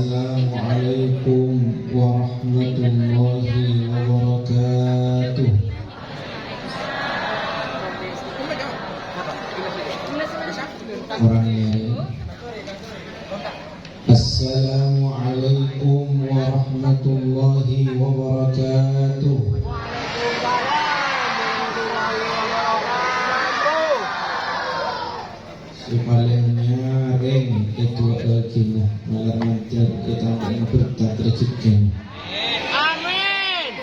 Assalamualaikum warahmatullahi wabarakatuh. Orangnya Assalamualaikum warahmatullahi wabarakatuh. Supalenya ring itu kinah malam nanti kita akan berkat rezeki. Amin.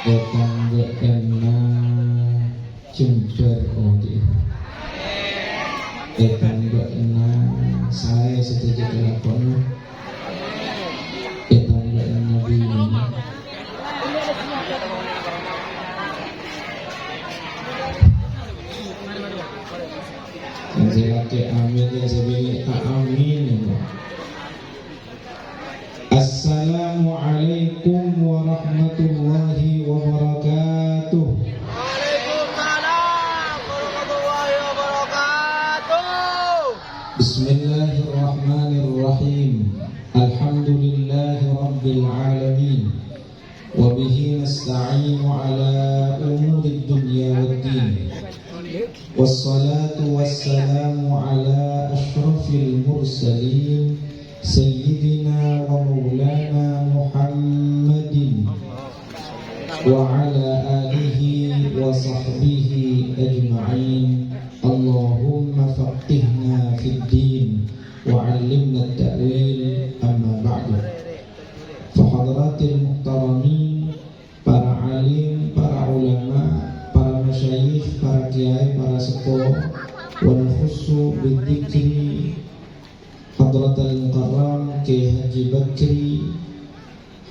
Datang ke kena Jember odi. Datang ke kena saya setuju telepon. Datang ke Nabi Muhammad. Saya pakai amin ya, saya bilang tak amin. Assalamualaikum warahmatullahi wabarakatuh. Waalaikumsalam warahmatullahi wabarakatuh. Bismillahirrahmanirrahim. Alhamdulillahi rabbil alamin. Wabihi nasta'inu ala umuri dunya waddin. Wassalatu wassalamu ala ashrafil mursalin Sayyidina wa maulana Muhammadin wa ala alihi wa sahbihi ajma'in. Allahumma faqihna fid din wa 'allimna at-ta'wil, amma ba'du. Fahadratil muhtaramin, para alim, para ulama, para masyayikh, para kiai, para sepuh, wa nafussu bidzikri Hadratal Mukarram Kiai Haji Bakri,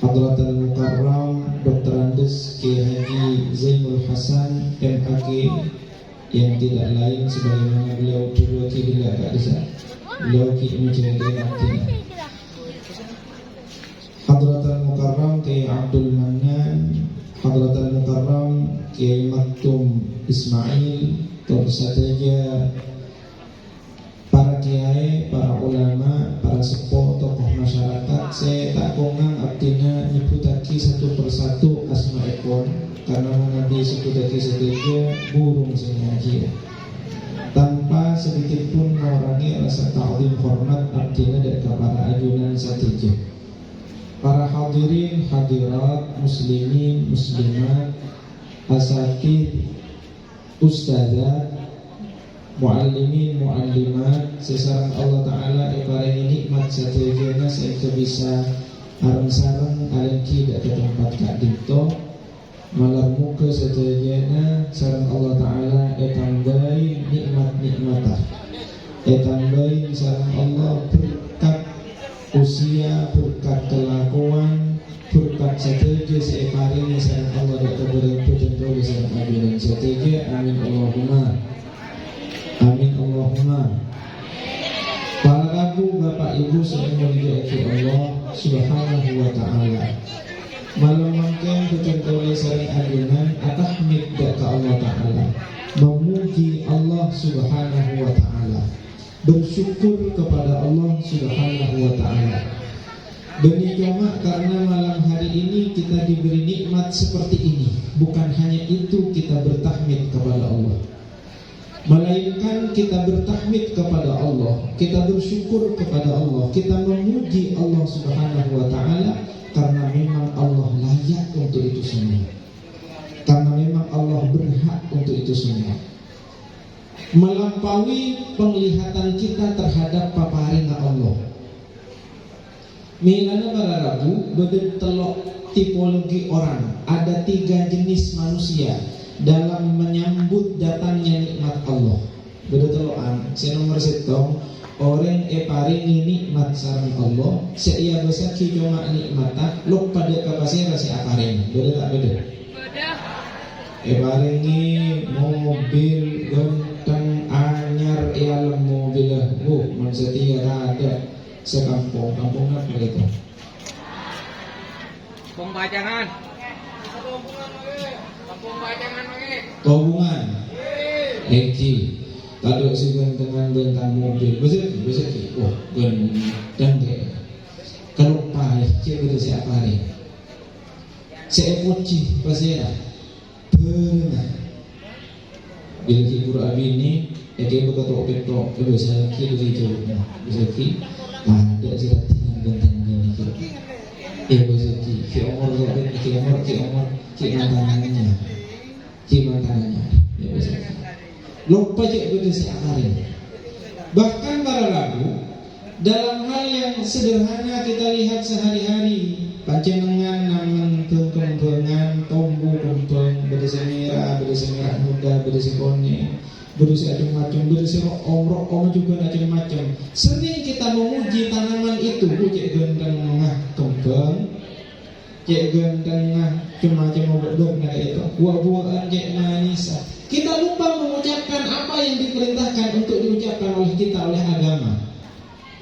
Hadratal Mukarram Dr. Andes Kiai Haji Zainul Hasan MHK, yang tidak lain sebagaimana beliau dulu tidak ada di sana. Beliau menjaga nantinya. Hadratal Mukarram Kiai Abdul Manan, Hadratal Mukarram Kiai Maktum Ismail, tentu saja para kiai, para ulama, para sepuh, tokoh masyarakat. Saya tak kongang artinya nyebutaki satu persatu asma'ipun, karena nanti sebutaki setuju burung sengaja tanpa sedikit pun mengurangi rasa ta'zim hormat artinya dari para ajunan setuju. Para hadirin hadirat, muslimin muslimat, asatidz, ustadzat, muallimin muallimat, sesarang Allah Ta'ala ibarat nikmat satu jana saya bisa arang-sarang alaki dak ke tempat kak dito malam muka satu jana sarang Allah Ta'ala tambahin nikmat-nikmatah tambahin sarang Allah berkat usia, berkat kelakuan, berkat setuju seipari sarang Allah dak keberuntung tentu sarang ajuran setuju. Amin Allahumma amin Allahumma. Para rabu bapak ibu semua dijaga Allah subhanahu wa ta'ala. Malam mangkeng bercontoh sering adunan atahmid ke Allah ta'ala, memuji Allah subhanahu wa ta'ala, bersyukur kepada Allah subhanahu wa ta'ala. Demikian karena malam hari ini kita diberi nikmat seperti ini. Bukan hanya itu kita bertahmid kepada Allah, melainkan kita bertahmid kepada Allah, kita bersyukur kepada Allah, kita memuji Allah subhanahu wa ta'ala, karena memang Allah layak untuk itu semua, karena memang Allah berhak untuk itu semua, melampaui penglihatan kita terhadap paparingan Allah. Milana para rabu bertelok tipologi orang. Ada 3 jenis manusia dalam menyambut datangnya nikmat Allah. Bedeteloan, saya nomor 1 orang paringi nikmat sareng Allah, saya basa ki cuma nikmata lok pada kapasira si aparing. Beda tak beda? Beda. Paringi mobil ganteng anyar alam mobil man setia ada sekampung apa itu? Kampung Bacangan. Kampung Bacangan lagi. Tobungan. Eki. Tadi sih dengan mobil. Besar. Oh, ganteng deh. kalau pai cek betul siapa hari saya poci pasera pernah bila ki guru abi ini dia berkata opeto itu saya ki begitu bisa ki ada sirat bentang ini ki bisa ki umur ki mantangannya ya bisa lupa cek betul siapa hari. Bahkan para lagu dalam hal yang sederhana kita lihat sehari-hari panjenengan namen kempengan tombu kempeng berdesa merah muda berdesa kone berdesa macam-macam berdesa omrok juga macam-macam. Sering kita memuji tanaman itu cek gendeng ngah kempeng cek gendeng ngah macam-macam obat itu buah-buahan cek manis. Kita lupa mengucapkan apa yang diperintahkan untuk diucapkan oleh kita oleh agama.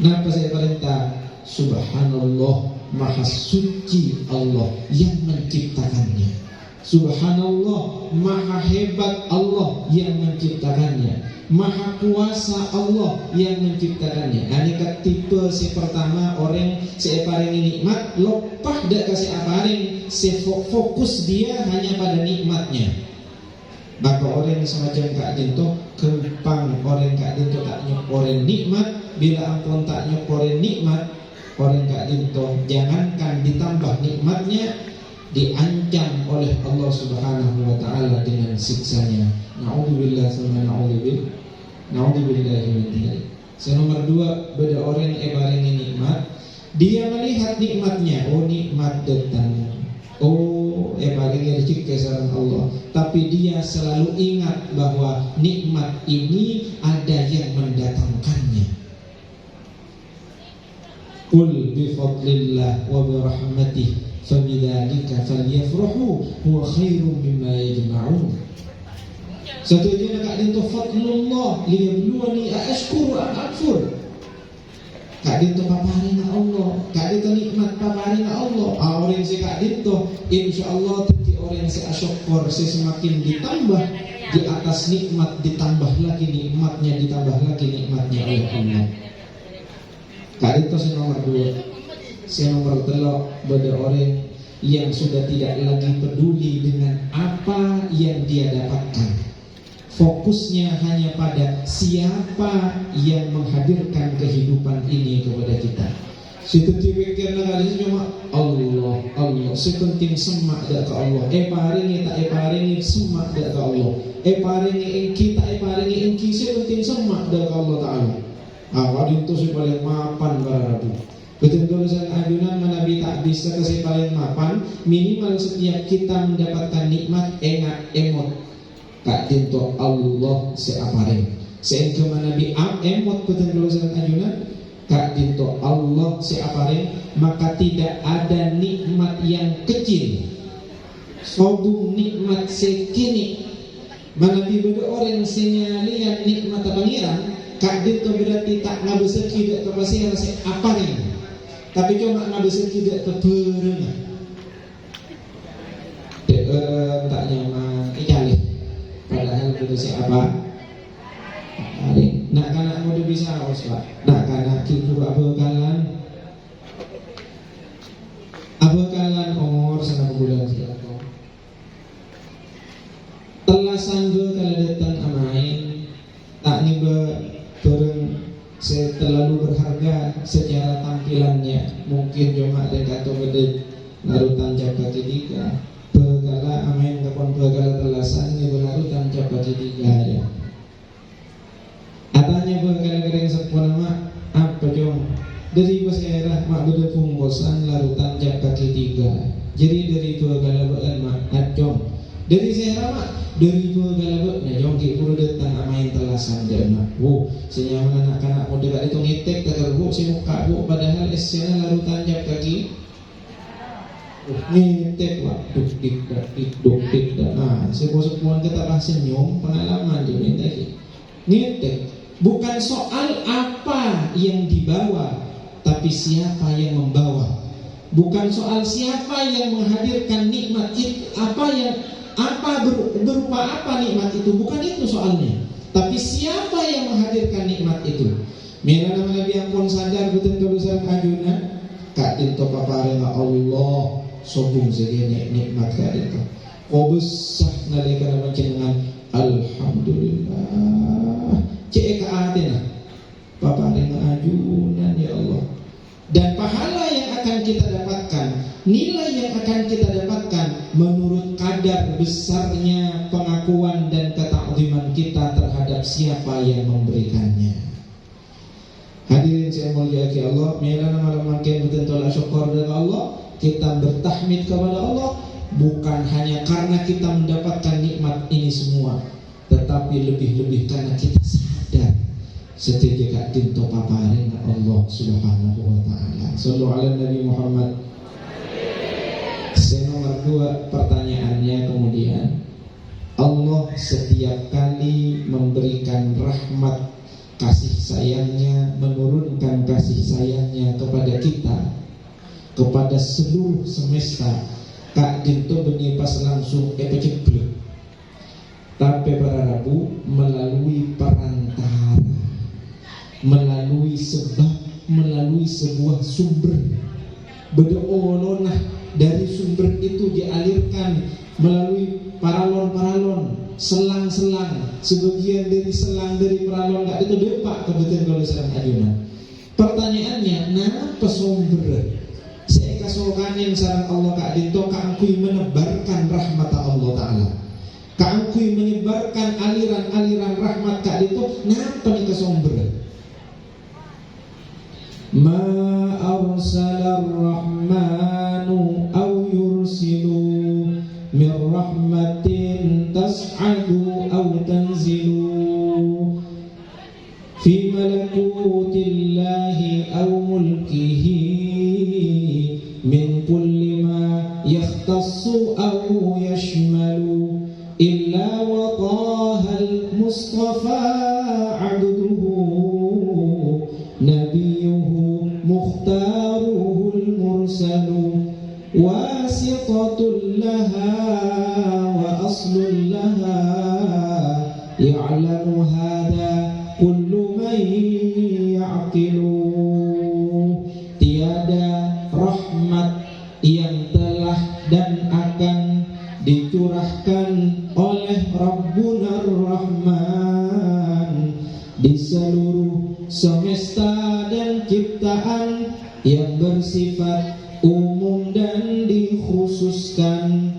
Kenapa saya perintah? Subhanallah, maha suci Allah yang menciptakannya. Subhanallah, maha hebat Allah yang menciptakannya. Maha kuasa Allah yang menciptakannya. Ini tipe si pertama orang si paling nikmat, lopah dak kasih aparing, si fokus dia hanya pada nikmatnya. Maka orang semacam Kak Dinto kempang orang Kak Dinto tak nyokorin nikmat. Bila ampun tak nyokorin nikmat orang Kak Dinto jangankan ditambah nikmatnya, diancam oleh Allah Subhanahu wa ta'ala dengan siksanya. Na'udzubillah sama na'udzubillah min dzalik. Nomor 2, beda orang bareng nikmat, dia melihat nikmatnya, oh nikmat datang, oh bareng rezeki kesaran Allah, tapi dia selalu ingat bahwa nikmat ini ada yang mendatangkannya. Qul bi fadlillah wa bi rahmatih fabidzalika falyafrahu huwa khairum mimma yajma'un. Satu jenis Kak Dinto fadlullah liyabluwani ashkuru am akfur. Kak Dinto paparina Allah, Kak Dinto nikmat paparina Allah. Orang si Kak Dinto insyaallah tadi orang si asyukur si semakin ditambah di atas nikmat, ditambah lagi nikmatnya, ditambah lagi nikmatnya oleh Allah. Kak Dinto si nomor 2. Si nomor 3 beda orang yang sudah tidak lagi peduli dengan apa yang dia dapatkan. Fokusnya hanya pada siapa yang menghadirkan kehidupan ini kepada kita. Situ dipikir kali cuma Allah. Sepenting semak dak ke Allah. Paringi tak paringi semak dak ke Allah. Paringi engki tak paringi engki sepenting semak dak ke Allah Taala. Awak itu si paling mapan para rabu. Betul-betul tulisan ajunan Nabi tak bisa kasih paling mapan. Minimal setiap kita mendapatkan nikmat engat emot Kak Dinto Allah seapareng. Sehingga Nabi emot betul tulisan ajunan Kak Dinto Allah seapareng, maka tidak ada nikmat yang kecil. Sobung nikmat sekini. Manabi beda orang senyalian nikmat pangeran. Kak Dinto berarti tak ngabeseki dak kepasiran seapareng. Tapi cuma ngabeseki dak keberengan. Tak nyaman icalih. Padahal itu siapa? Nak kanak muda bisa harus pak. Nak kanak kiku abekalan umur 1 bulan silakan. Telasan be kalau datang amain tak niba bareng terlalu berharga secara tampilannya. Mungkin cuma dekat atau gede larutan jaga ketiga. Begala amain kapan begala telasan ni larutan jaga ketiga ya. Atanya begala yang sempurna mak apa jom dari bahasa mak beda punggosan larutan jaga ketiga. Jadi dari begala bean mak jom dari saya mak dari begala bean jom kita perlu datang amain telasan dia mak. Senyaman anak-anak muda itu ngetek terbu si muka bu padahal esnya larutan jaga kaki. Ngetek wak duk dik. Nah, sepuan kita lah senyum pengalaman dia ngetek. Bukan soal apa yang dibawa, tapi siapa yang membawa. Bukan soal siapa yang menghadirkan nikmat itu, berupa apa nikmat itu, bukan itu soalnya. Tapi siapa yang menghadirkan nikmat itu. Mila nama Nabi ampun sadar betul tulisan ajunan kak dinto paparenga Allah sobung segini nikmat kak dinto ko besah nalika naman dengan alhamdulillah cek ka atina paparenga ajunan ya Allah. Dan pahala yang akan kita dapatkan, nilai yang akan kita dapatkan menurut kadar besarnya pengakuan dan ketakziman kita terhadap siapa yang memberikannya. Hadirin saya muliakan Allah, melana malam makin betul syukur kepada Allah, kita bertahmid kepada Allah bukan hanya karena kita mendapatkan nikmat ini semua, tetapi lebih-lebih karena kita sadar setiap kak tinto paparin Allah Subhanahu wa taala. Sallu ala Nabi Muhammad. Nomor 2 pertanyaannya kemudian, Allah setiap kali memberikan rahmat kasih sayangnya, menurunkan kasih sayangnya kepada kita, kepada seluruh semesta. Kak dinto benih pas langsung ceplok. Tapi para Rabu melalui perantara, melalui sebab, melalui sebuah sumber. Bedoolonah dari sumber itu dialirkan melalui paralon-paralon, selang-selang. Sebagian dari selang dari paralon gak itu depak kebetulan kalau serang ajunan. Pertanyaannya, kenapa sumber? Saya kasokanin sarang Allah kak dinto kaangkui menebarkan rahmat Allah Ta'ala. Kaangkui menyebarkan aliran-aliran rahmat kak dinto, kenapa nih kesumber? Ma arsalar rahmanu aw yursilu min rahmatin tas'adu aw tanzilu fi malakutillahi aw mulkihi min kulli ma yakhtassu aw yashmalu illa wa tahal mustafa abduhu nabiyuhu mukhtaruhul mursalu wasitatul laha wa aslul laha ya'lamu hadha kullu man ya'qilu. Tiada rahmat yang telah dan akan dicurahkan oleh Rabbuna Rahman di seluruh semesta dan ciptaan yang bersifat umum dan dikhususkan.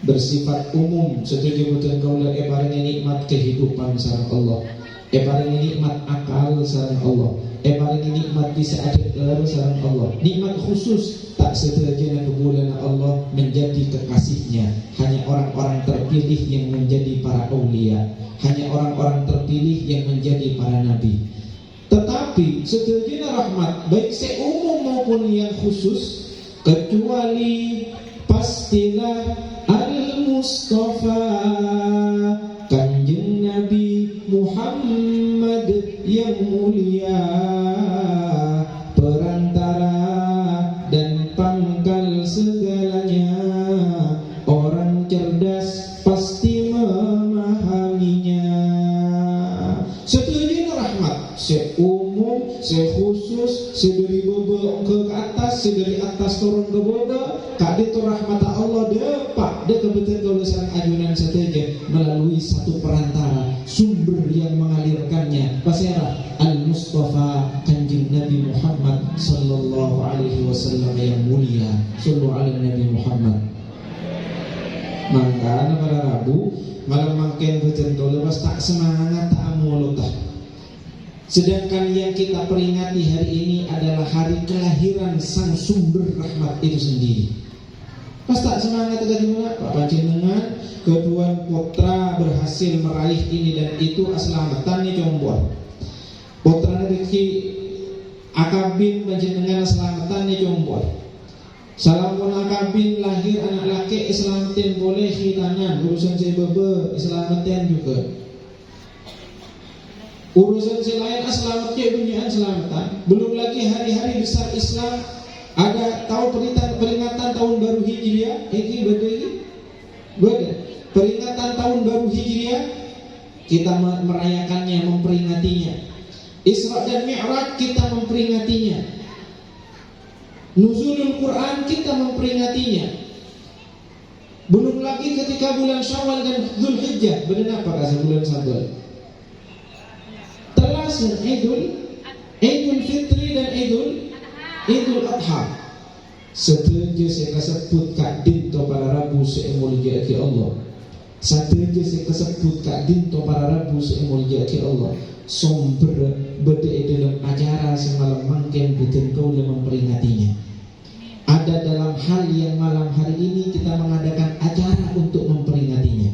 Bersifat umum, setuju betul kaulah paling nikmat kehidupan sareng Allah, paling nikmat akal sareng Allah, paling nikmat bisa ada sareng Allah. Nikmat khusus tak seterjana kebulan Allah menjadi kekasihnya. Hanya orang-orang terpilih yang menjadi para aulia, hanya orang-orang terpilih yang menjadi para nabi. Tetapi seterjana rahmat baik seumum maupun yang khusus, kecuali pastilah Al-Mustafa Kanjeng Nabi Muhammad yang mulia, perantara dan pangkal segalanya. Orang cerdas pasti memahaminya. Setuju rahmat seumum, sekhusus, sedari bobo ke atas, sedari atas turun ke bobo. Kak itu rahmat Allah depak dia kebetulan kalau sarang ajunan saja melalui satu perantara sumber yang mengalirkannya. Pasirah Al-Mustafa Kanjeng Nabi Muhammad sallallahu alaihi wasallam yang mulia. Sallu ala Nabi Muhammad. Maka pada Rabu malam makin berjentuh lepas tak semangat tak amulutah. Sedangkan yang kita peringati hari ini adalah hari kelahiran sang sumber rahmat itu sendiri. Pas tak semangat tadi mana Pak Panjenengan kedua putra berhasil meraih ini dan itu aslamatan nih combor. Putra rezeki akabin Panjenengan aslamatan nih combor. Salamun akabin lahir anak laki islamatin boleh hitanan, urusan si bebe islamatin juga. Urusan si lain aslamatnya dunia selamatan. Belum lagi hari-hari besar Islam. Ada tahu peringatan tahun baru Hijriah? Ini betul ini? Betul. Peringatan tahun baru Hijriah kita merayakannya, memperingatinya. Isra dan Mi'raj kita memperingatinya. Nuzulul Quran kita memperingatinya. Belum lagi ketika bulan Syawal dan Dzulhijjah. Benar apa kasih bulan Syawal? Terasa Idul Fitri dan Idul Adha. Setuju saya sebut kak dinto para Rabu semulia ke Allah. Setuju saya sebut kak dinto para Rabu semulia ke Allah. Somber berde dalam acara semalam mangken bikin kau memperingatinya. Ada dalam hal yang malam hari ini kita mengadakan acara untuk memperingatinya.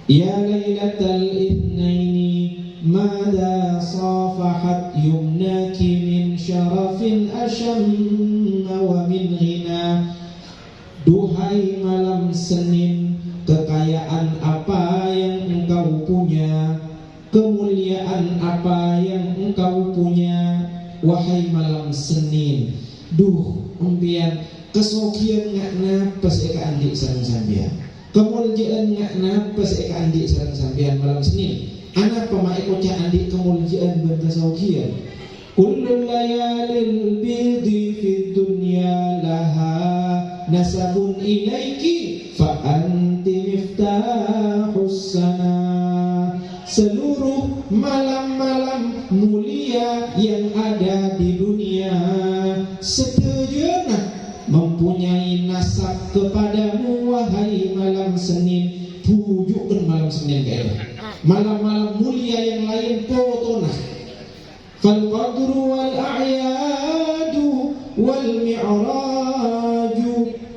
Ya Lailatal Ithnaini Mada safahat yumnaki min syarafin asyamma wa min ghina. Duhai malam Senin, kekayaan apa yang engkau punya, kemuliaan apa yang engkau punya. Wahai malam Senin, duh umpian kesokian ngak napas eka andik sareng sambian, kemuliaan ngak napas eka andik sareng sambian malam Senin. Anak pemakai kocak andik kemuliaan dan kesokian. Kullul layalil bidi fid dunya laha nasabun ilaiki fa anti miftahus sana. Seluruh malam-malam mulia yang ada di dunia setujulah mempunyai nasab kepadamu wahai malam Senin. Pujukkan malam Senin kaya malam-malam mulia yang lain potona. Fal qadru wal a'yadu wal mi'raju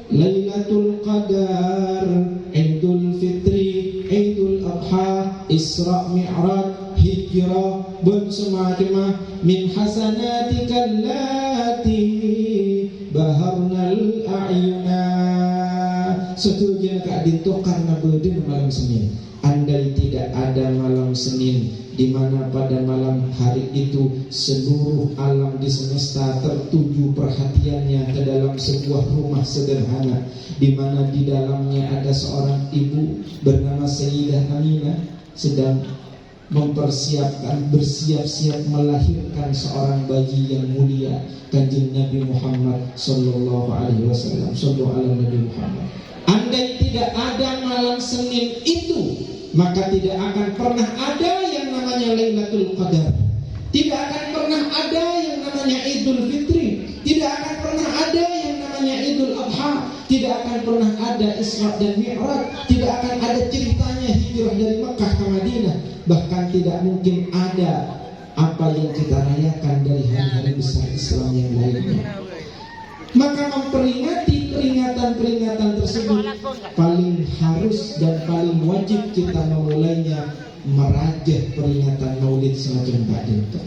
Lailatul Qadar Idul Fitri Idul Adha Isra Mi'raj Hijrah dan semacamnya min hasanatika allati baharnal a'yuna. Setuju kak dinto karena beden malam Senin. Andai tidak ada malam Senin, di mana pada malam hari itu seluruh alam di semesta tertuju perhatiannya ke dalam sebuah rumah sederhana, di mana di dalamnya ada seorang ibu bernama Sayyidah Aminah sedang mempersiapkan, bersiap-siap melahirkan seorang bayi yang mulia, Kanjeng Nabi Muhammad sallallahu alaihi wasallam. Sallallahu alaihi Nabi Muhammad. Andai tidak ada malam Senin itu, maka tidak akan pernah ada yang namanya Lailatul Qadar. Tidak akan pernah ada yang namanya Idul Fitri. Tidak akan pernah ada yang namanya Idul Adha. Tidak akan pernah ada Isra dan Mi'raj. Tidak akan ada ceritanya hijrah dari Mekah ke Madinah. Bahkan tidak mungkin ada apa yang kita rayakan dari hari-hari besar Islam yang lainnya. Maka memperingati peringatan-peringatan tersebut paling harus dan paling wajib kita memulainya merajah peringatan Maulid semacam Kak Dinto.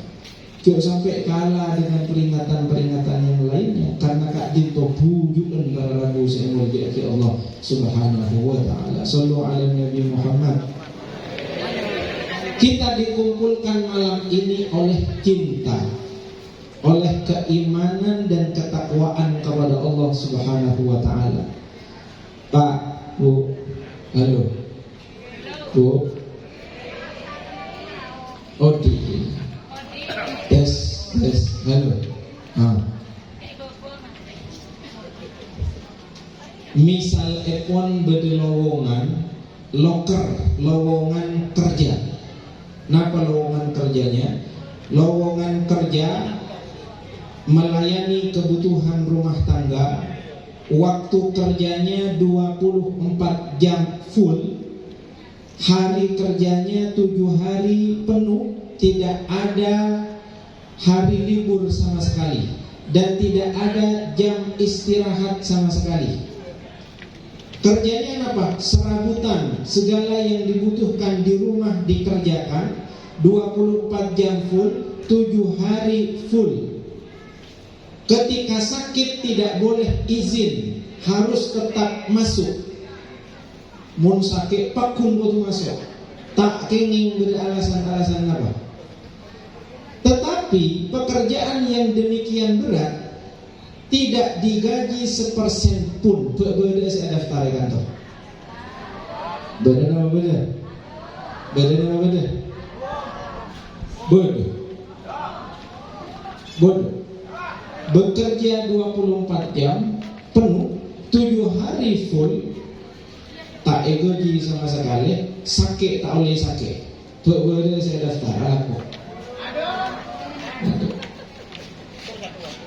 Jangan sampai kalah dengan peringatan-peringatan yang lainnya, karena Kak Dinto bujukan para rabu semulia ke Allah Subhanahu wa taala. Sallu ala Nabi Muhammad. Kita dikumpulkan malam ini oleh cinta, oleh keimanan dan ketakwaan kepada Allah Subhanahu wa taala. Pak, Bu, halo. Bu. Odi. Yes, halo. Misal epon bede lowongan, lowongan kerja. Napa lowongan kerjanya? Lowongan kerja melayani kebutuhan rumah tangga, waktu kerjanya 24 jam full, hari kerjanya 7 hari penuh, tidak ada hari libur sama sekali, dan tidak ada jam istirahat sama sekali. Kerjanya apa? Serabutan, segala yang dibutuhkan di rumah dikerjakan, 24 jam full, 7 hari full. Ketika sakit tidak boleh izin, harus tetap masuk. Mun sakit pakun butuh masuk. Tak kenging beralasan-alasan apa. Tetapi pekerjaan yang demikian berat tidak digaji sepersen pun. Beda saya daftar di kantor. Beda nama beda. Beda nama beda. Beda. Beda. bekerja 24 jam penuh, 7 hari full, tak gaji sama sekali, sakit tak boleh sakit. Boleh saya daftar aku.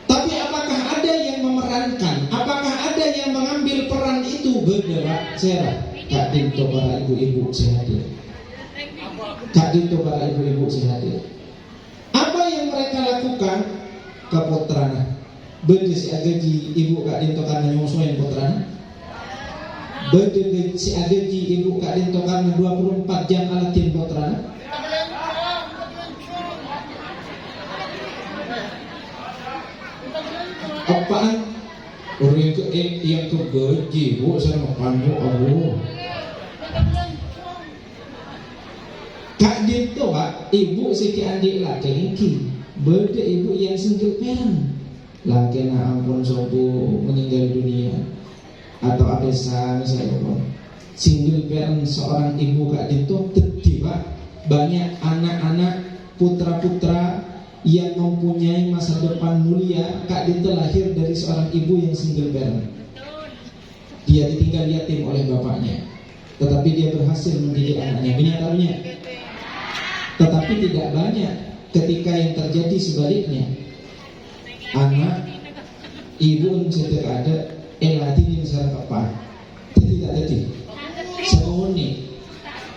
Tapi apakah ada yang memerankan? Apakah ada yang mengambil peran itu? Bergerak saya. Kak Dinto para ibu-ibu saya hadir. Kak Dinto para ibu-ibu saya hadir. Apa yang mereka lakukan? Keputrana. Benda si agaji ibu Kak Dinto karena nyusuin putrana. Benda si agaji ibu Kak Dinto karena 24 jam alatin putrana. Apaan? Orang yang kegaji bu sama pandu abu. Kak Dinto pak, ibu Siti Andi laki ini beda ibu yang single parent. Laki na ampun sobu meninggal dunia atau apesa misalnya pun. Single parent seorang ibu Kak Dinto tiba banyak anak-anak putra-putra yang mempunyai masa depan mulia. Kak Dinto lahir dari seorang ibu yang single parent. Dia ditinggal yatim oleh bapaknya, tetapi dia berhasil mendidik anaknya. Kenyataannya, tetapi tidak banyak ketika yang terjadi sebaliknya. Anak ibu setek ada elati di negara kapan tidak jadi semuni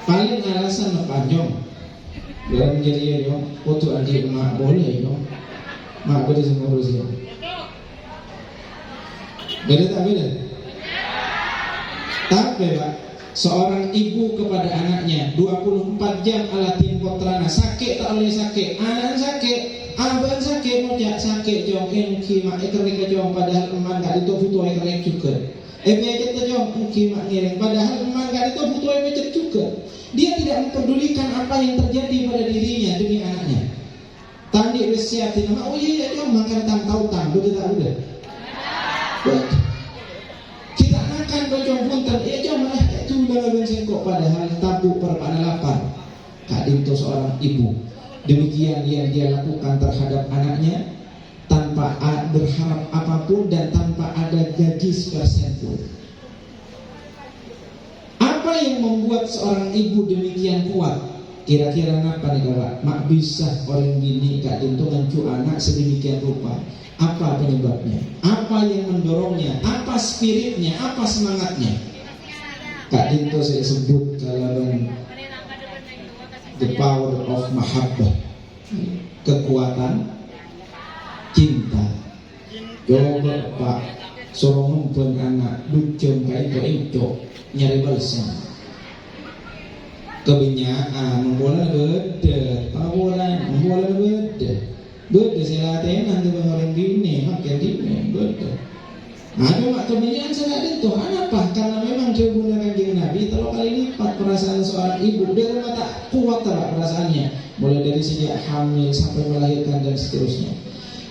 paling alasan panjang dalam jadi yo foto adik mak boleh yo mak boleh semua urusan beda tak beda tapi pak seorang ibu kepada anaknya 24 jam alatin putrana sakit tak boleh sakit anak sakit abang sakit mojak sakit jong mak ekerek jong padahal emak gak itu butuh ekerek juga bejet jong mak ngiring padahal emak gak itu butuh bejet juga. Dia tidak memperdulikan apa yang terjadi pada dirinya demi anaknya. Tandi bersiapin nama oh iya jong makan tahu udah tak udah kita makan bojong punten jong malah itu udah bensin kok padahal tabu perpada lapar. Kak Dinto seorang ibu demikian yang dia lakukan terhadap anaknya tanpa berharap apapun dan tanpa ada gaji sepersen pun. Apa yang membuat seorang ibu demikian kuat? Kira-kira apa nih Kak? Mak bisa orang gini Kak Dinto ngancu anak sedemikian rupa. Apa penyebabnya? Apa yang mendorongnya? Apa spiritnya? Apa semangatnya? Kak Dinto saya sebut kalau the power of mahabbah, kekuatan cinta. Coba pak, sorong pun anak ducung kayak itu nyari balasan. Kebinyaan membola beda, membola beda saya latih nanti orang gini, makin gini beda. Ada mak kebinyaan saya itu, apa? Karena memang dia gunakan kanjeng Nabi 3 kali lipat perasaan seorang ibu. Dia memang tak kuat tak perasaannya, mulai dari sejak hamil sampai melahirkan dan seterusnya.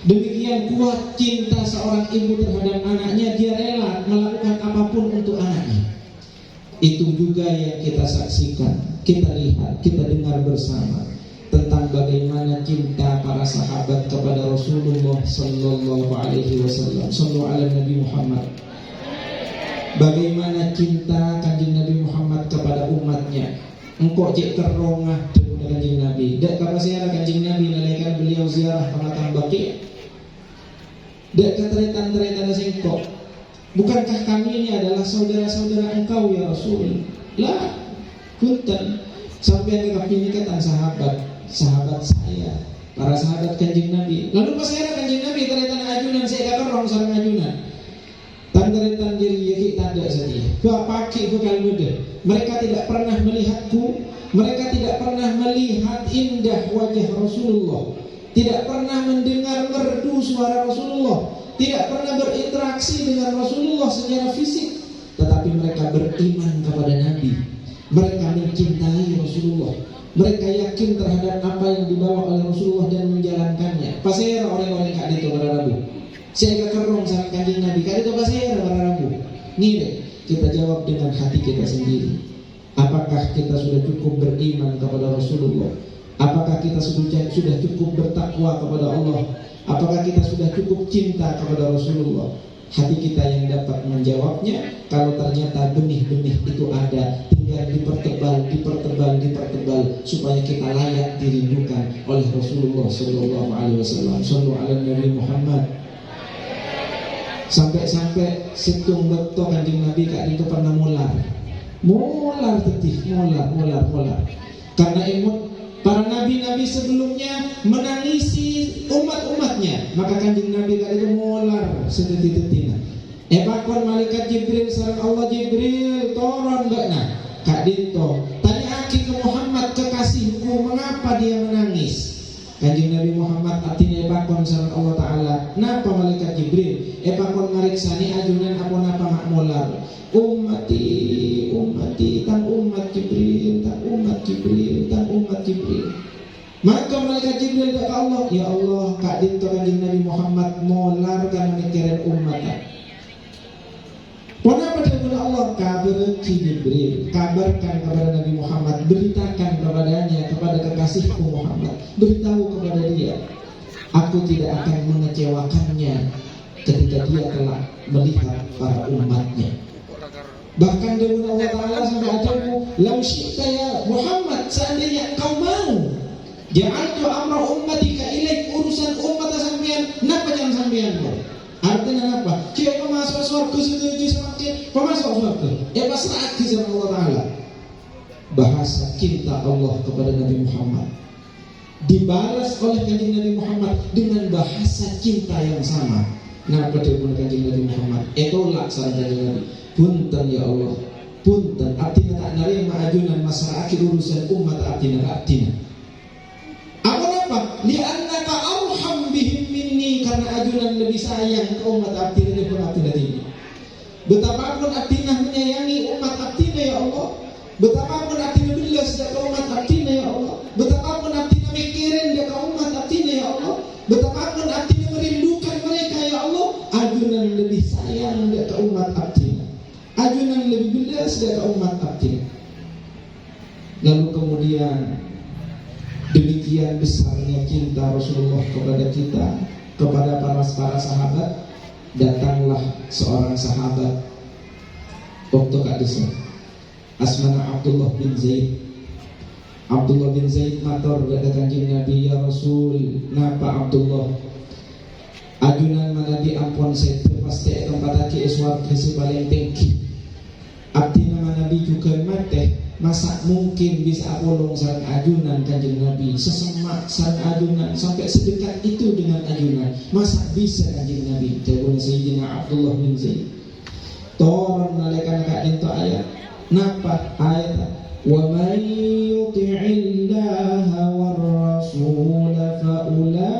Demikian kuat cinta seorang ibu terhadap anaknya, dia rela melakukan apapun untuk anaknya. Itu juga yang kita saksikan, kita lihat, kita dengar bersama tentang bagaimana cinta para sahabat kepada Rasulullah Sallallahu Alaihi Wasallam. Sallallahu ala Nabi Muhammad. Bagaimana cinta kanjeng Nabi Muhammad kepada umatnya. Engkau cek kerongah kepada kanjeng Nabi. Dak kapa siara kanjeng Nabi nalaikan beliau ziarah ke makam Baqi. Dak keteretan-teretan singkok. Bukankah kami ini adalah saudara-saudara engkau ya Rasul? Lah, punten sampai ke kami kata sahabat saya, para sahabat kanjeng Nabi. Lalu pas saya kanjeng Nabi teretan ajunan saya kata orang sareng ajunan. Tanteretan jadi yaki tanda saja. Gua pakai bukan muda. Mereka tidak pernah melihatku, mereka tidak pernah melihat indah wajah Rasulullah, tidak pernah mendengar merdu suara Rasulullah, tidak pernah berinteraksi dengan Rasulullah secara fisik, tetapi mereka beriman kepada Nabi. Mereka mencintai Rasulullah. Mereka yakin terhadap apa yang dibawa oleh Rasulullah dan menjalankannya. Pasir orang-orang Kak Dinto pada Rabu. Saya kerong sama kanjeng Nabi. Kak Dinto pasir pada Rabu. Nih kita jawab dengan hati kita sendiri. Apakah kita sudah cukup beriman kepada Rasulullah? Apakah kita sudah cukup bertakwa kepada Allah? Apakah kita sudah cukup cinta kepada Rasulullah? Hati kita yang dapat menjawabnya. Kalau ternyata benih-benih itu ada, tinggal dipertebal supaya kita layak dirindukan oleh Rasulullah Sallallahu Alaihi Wasallam. Sallu ala Nabi Muhammad. Sampai situng betul kanjeng Nabi kak itu pernah mular tetih, mular. Karena imut para nabi-nabi sebelumnya menangisi umat-umatnya, maka kanjeng Nabi kali itu mular sedeti-detina. Bakon malaikat Jibril sareng Allah Jibril toron gakna kak dinto tanya aki ke Muhammad kekasihku mengapa dia menangis. Kanjeng Nabi Muhammad artinya bakon sareng Allah Ta'ala. Napa malaikat Jibril bakon ngariksani ajunan apa napa mak mular. Ummati tan umat Jibril. Maka malaikat Jibril ke Allah, ya Allah kak dinto kanjeng Nabi Muhammad molar kan mikirin umat. Kenapa dia kepada Allah? Kabar Jibril, kabarkan kepada Nabi Muhammad, beritakan kepadanya, kepada kekasihku Muhammad, beritahu kepada dia, aku tidak akan mengecewakannya ketika dia telah melihat para umatnya. Bahkan dengan Allah Ta'ala sampai adamu lau syi'ta ya Muhammad, seandainya engkau mau ja'altu amra ummatika ilaik, urusan umat sampean napa jangan sampean kau. Artinya apa? Jika kau masuk surga setuju semakin kau masuk surga pasrah sama Allah Ta'ala. Bahasa cinta Allah kepada Nabi Muhammad dibalas oleh kanjeng Nabi Muhammad dengan bahasa cinta yang sama. Napa dia pun kanjeng Nabi Muhammad tolak saran kanjeng Nabi, punten ya Allah, punten artinya tak narima ajunan masyarakat urusan umat artinya. Apa? Li'annaka arham bihim minni, karena ajunan lebih sayang ke umat artinya daripada artinya ini. Betapapun artinya menyayangi umat artinya ya Allah, betapapun artinya belas dia ke umat artinya ya Allah, betapapun artinya mikirin dia ke umat artinya ya Allah, betapapun artinya merindukan mereka ya Allah, ajunan lebih sayang dia ke umat artinya, ajunan lebih belas dia ke umat artinya. Lalu kemudian demikian besarnya cinta Rasulullah kepada kita, kepada para sahabat. Datanglah seorang sahabat waktu kadisa asmana Abdullah bin Zaid. Abdullah bin Zaid matur kepada kanjeng Nabi, ya Rasul, napa Abdullah ajunan Nabi ampun saya pasti tempat aki iswar kesi paling tinggi. Abdi nama Nabi juga mate, masa mungkin bisa bolong sareng ajunan kanjeng Nabi, sesemak sareng ajunan sampai sedekat itu dengan ajunan, masa bisa kanjeng Nabi? Jawabnya Sayyidina Abdullah bin Zaid. Toron nalekan kak itu ayat. Napa ayat? Wa man yuti'illaha war rasul fa ulaika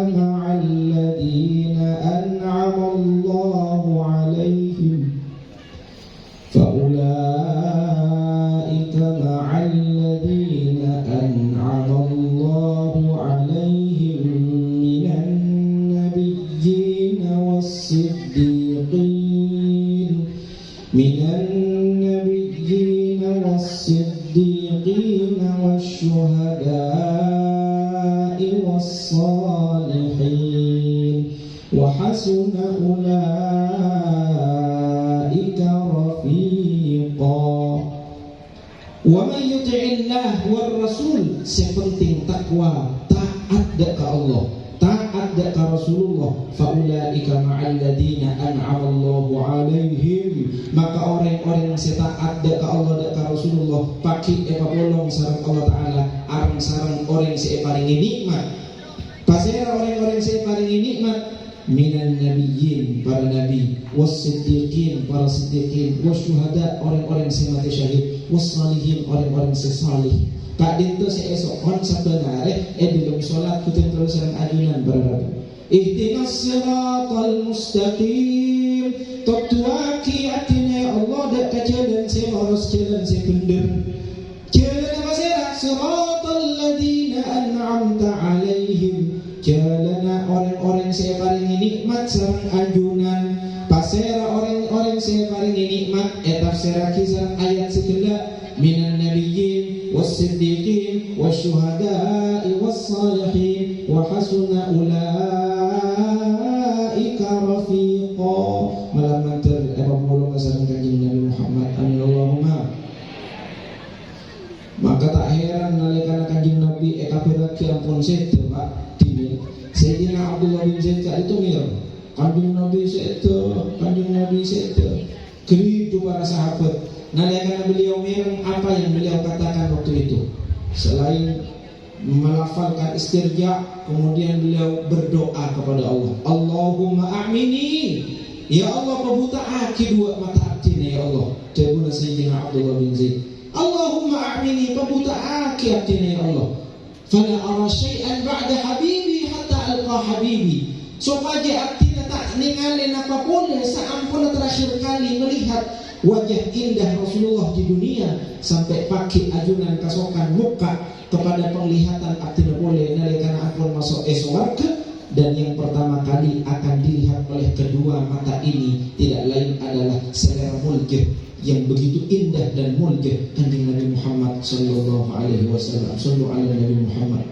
ma'al ladina an'ama Allahu 'alaihim فأولئك مع الذين أنعم الله عليهم من النبيين والصديقين والشهداء والصالحين وحسن أولئك رفيقا. Wa man yuti'illah war rasul, sepenting takwa, taat ke Allah, taat ke Rasulullah, faulaika ma'al ladina an'amallahu 'alaihim, maka orang-orang yang taat ke Allah dan ke Rasulullah paki bolong sareng Allah Ta'ala, areng sareng orang yang paling nikmat. Pasera orang-orang yang paling nikmat minan nabiyyin, para nabi, was-siddiqin, para siddiqin, wasyuhada, orang-orang yang mati syahid, was-salihin, orang-orang yang salih. Kak dinto esok kon sabenare dalam salat kita terus sareng ajunan berarabi. Ihdinas siratal mustaqim. Tutuaki artinya Allah dak kajalan semoros jalan bener. Jalan apa sira? Siratal ladzina an'amta 'alaihim. Jalan orang-orang saya paling nikmat sareng ajunan. Pasera orang-orang saya paling nikmat etaf seraki sareng ayat segala minan nabiyyin was ampun setu Pak Dini. Sayyidina Abdullah bin Zaid itu mir. Kanjeng Nabi setu. Keridu para sahabat. Nalika beliau mir, apa yang beliau katakan waktu itu? Selain melafalkan istirja, kemudian beliau berdoa kepada Allah. Allahumma a'mini, ya Allah pebuta aki dua mata abdina ya Allah. Jabuna Sayyidina Abdullah bin Zaid. Allahumma a'mini pebuta aki abdina ya Allah. Fala ara syai'an ba'da habibi hatta alqa habibi. Supaya abdina tak ningalin apapun saampun terakhir kali melihat wajah indah Rasulullah di dunia, sampai pakai ajunan kasokan muka kepada penglihatan abdina boleh nalikana ampun masuk surga. Dan yang pertama kali akan dilihat oleh kedua mata ini tidak lain adalah selera muljah yang begitu indah dan muljah kanjeng Nabi Muhammad sallallahu alaihi wasallam. Sallu ala Nabi Muhammad.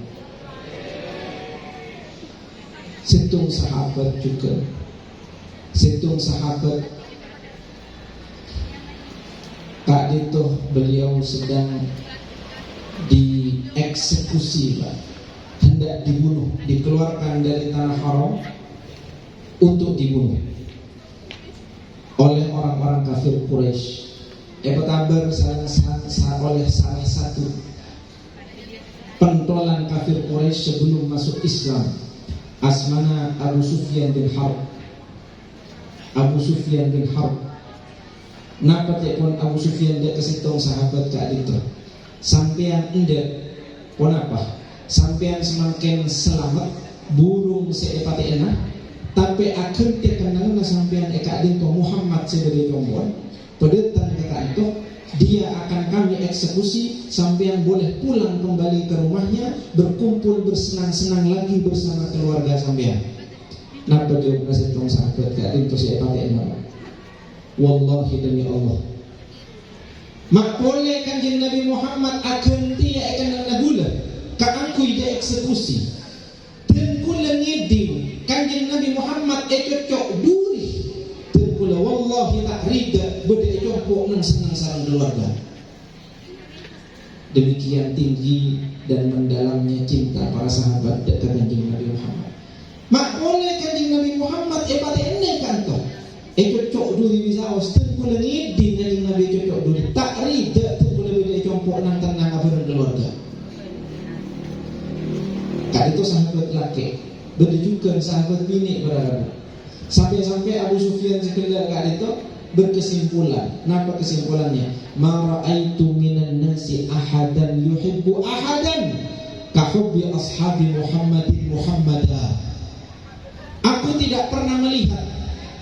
Setung sahabat juga, setung sahabat Kak Dito beliau sedang dieksekusi Pak, hendak dibunuh, dikeluarkan dari tanah haram untuk dibunuh oleh orang-orang kafir Quraisy. Kabar oleh salah satu pentolan kafir Quraisy sebelum masuk Islam, asmana Abu Sufyan bin Harb. Napa pun Abu Sufyan dia kesitong sahabat Kak Dito. Sampean indah pun apa? Sampean semakin selamat burung seepati enak, tapi akan terkenal sampean Kak Dito Muhammad sebagai perempuan. Pedetan Kak Dito, dia akan kami eksekusi. Sampean boleh pulang kembali ke rumahnya, berkumpul bersenang-senang lagi bersama keluarga sampean. Napa jawab kesitong sahabat Kak Dito seepati enak? Wallahi demi Allah, mak boleh kanjeng Nabi Muhammad akan dia akan nagula kaangku ida eksekusi dan kula ngidin kanjeng Nabi Muhammad cocok duri dan kula wallahi tak rida beda cocok nang senang sarang keluarga. Demikian tinggi dan mendalamnya cinta para sahabat dekat kanjeng Nabi Muhammad. Mak boleh kanjeng Nabi Muhammad pada ene kantor cocok duri bisa osten kula ngidin kanjeng Nabi cocok duri tak rida tu kula beda compok nang tenang bareng keluarga. Kak itu sahabat laki, beda juga sahabat bini berada. Sampai-sampai Abu Sufyan sekedar Kak itu berkesimpulan. Napa kesimpulannya? Ma ra'aitu minan nasi ahadan yuhibbu ahadan ka hubbi ashabi Muhammadin Muhammadah. Aku tidak pernah melihat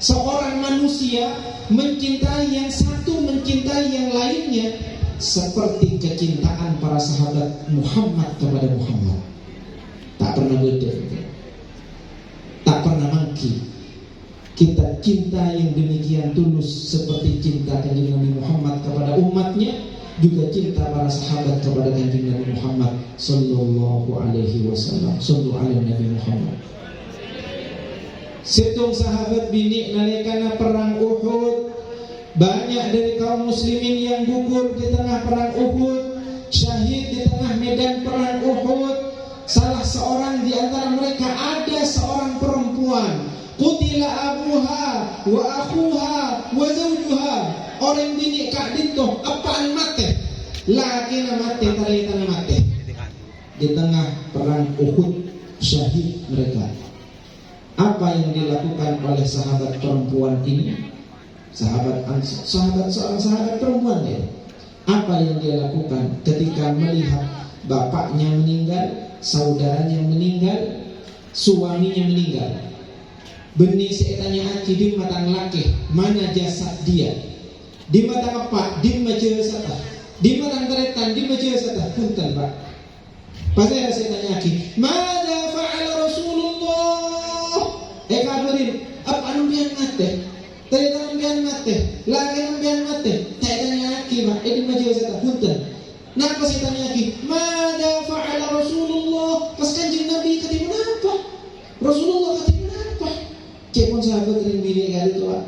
seorang manusia mencintai yang satu, mencintai yang lainnya seperti kecintaan para sahabat Muhammad kepada Muhammad. Tak pernah beda, tak pernah mangki. Kita cinta yang demikian tulus seperti cinta kanjeng Nabi Muhammad kepada umatnya, juga cinta para sahabat kepada kanjeng Nabi Muhammad sallallahu alaihi wasallam. Sallu ala Nabi Muhammad. Setung sahabat bini nalikana perang Uhud, banyak dari kaum muslimin yang gugur di tengah perang Uhud, syahid di tengah medan perang Uhud. Salah seorang di antara mereka ada seorang perempuan, qutila abuha wa akhuha wa zawjuha. Orang bini Kak Dito apaan mate? Laki na mate, taritan mate. Di tengah perang Uhud syahid mereka. Apa yang dilakukan oleh sahabat perempuan ini? Seorang sahabat perempuan ya. Apa yang dia lakukan ketika melihat bapaknya meninggal, saudaranya meninggal, suaminya meninggal? Benih seetanya aki di matang laki, mana jasad dia? Di matang apa? Di majelasata. Di matang teretan, di majelasata. Punten Pak. Pada seetanya aki, mana fa'ala Rasulullah? Kabarin, apa numpian mate? Ternyata numpian mate, lagi numpian mate. Tak tanya lagi, mak. Ini majelis saya punten. Napa saya tanya lagi? Mada fa'ala Rasulullah? Pas kanjeng Nabi kata apa? Rasulullah kata apa? Cek pun sahabat ring bilik kali itu, Pak.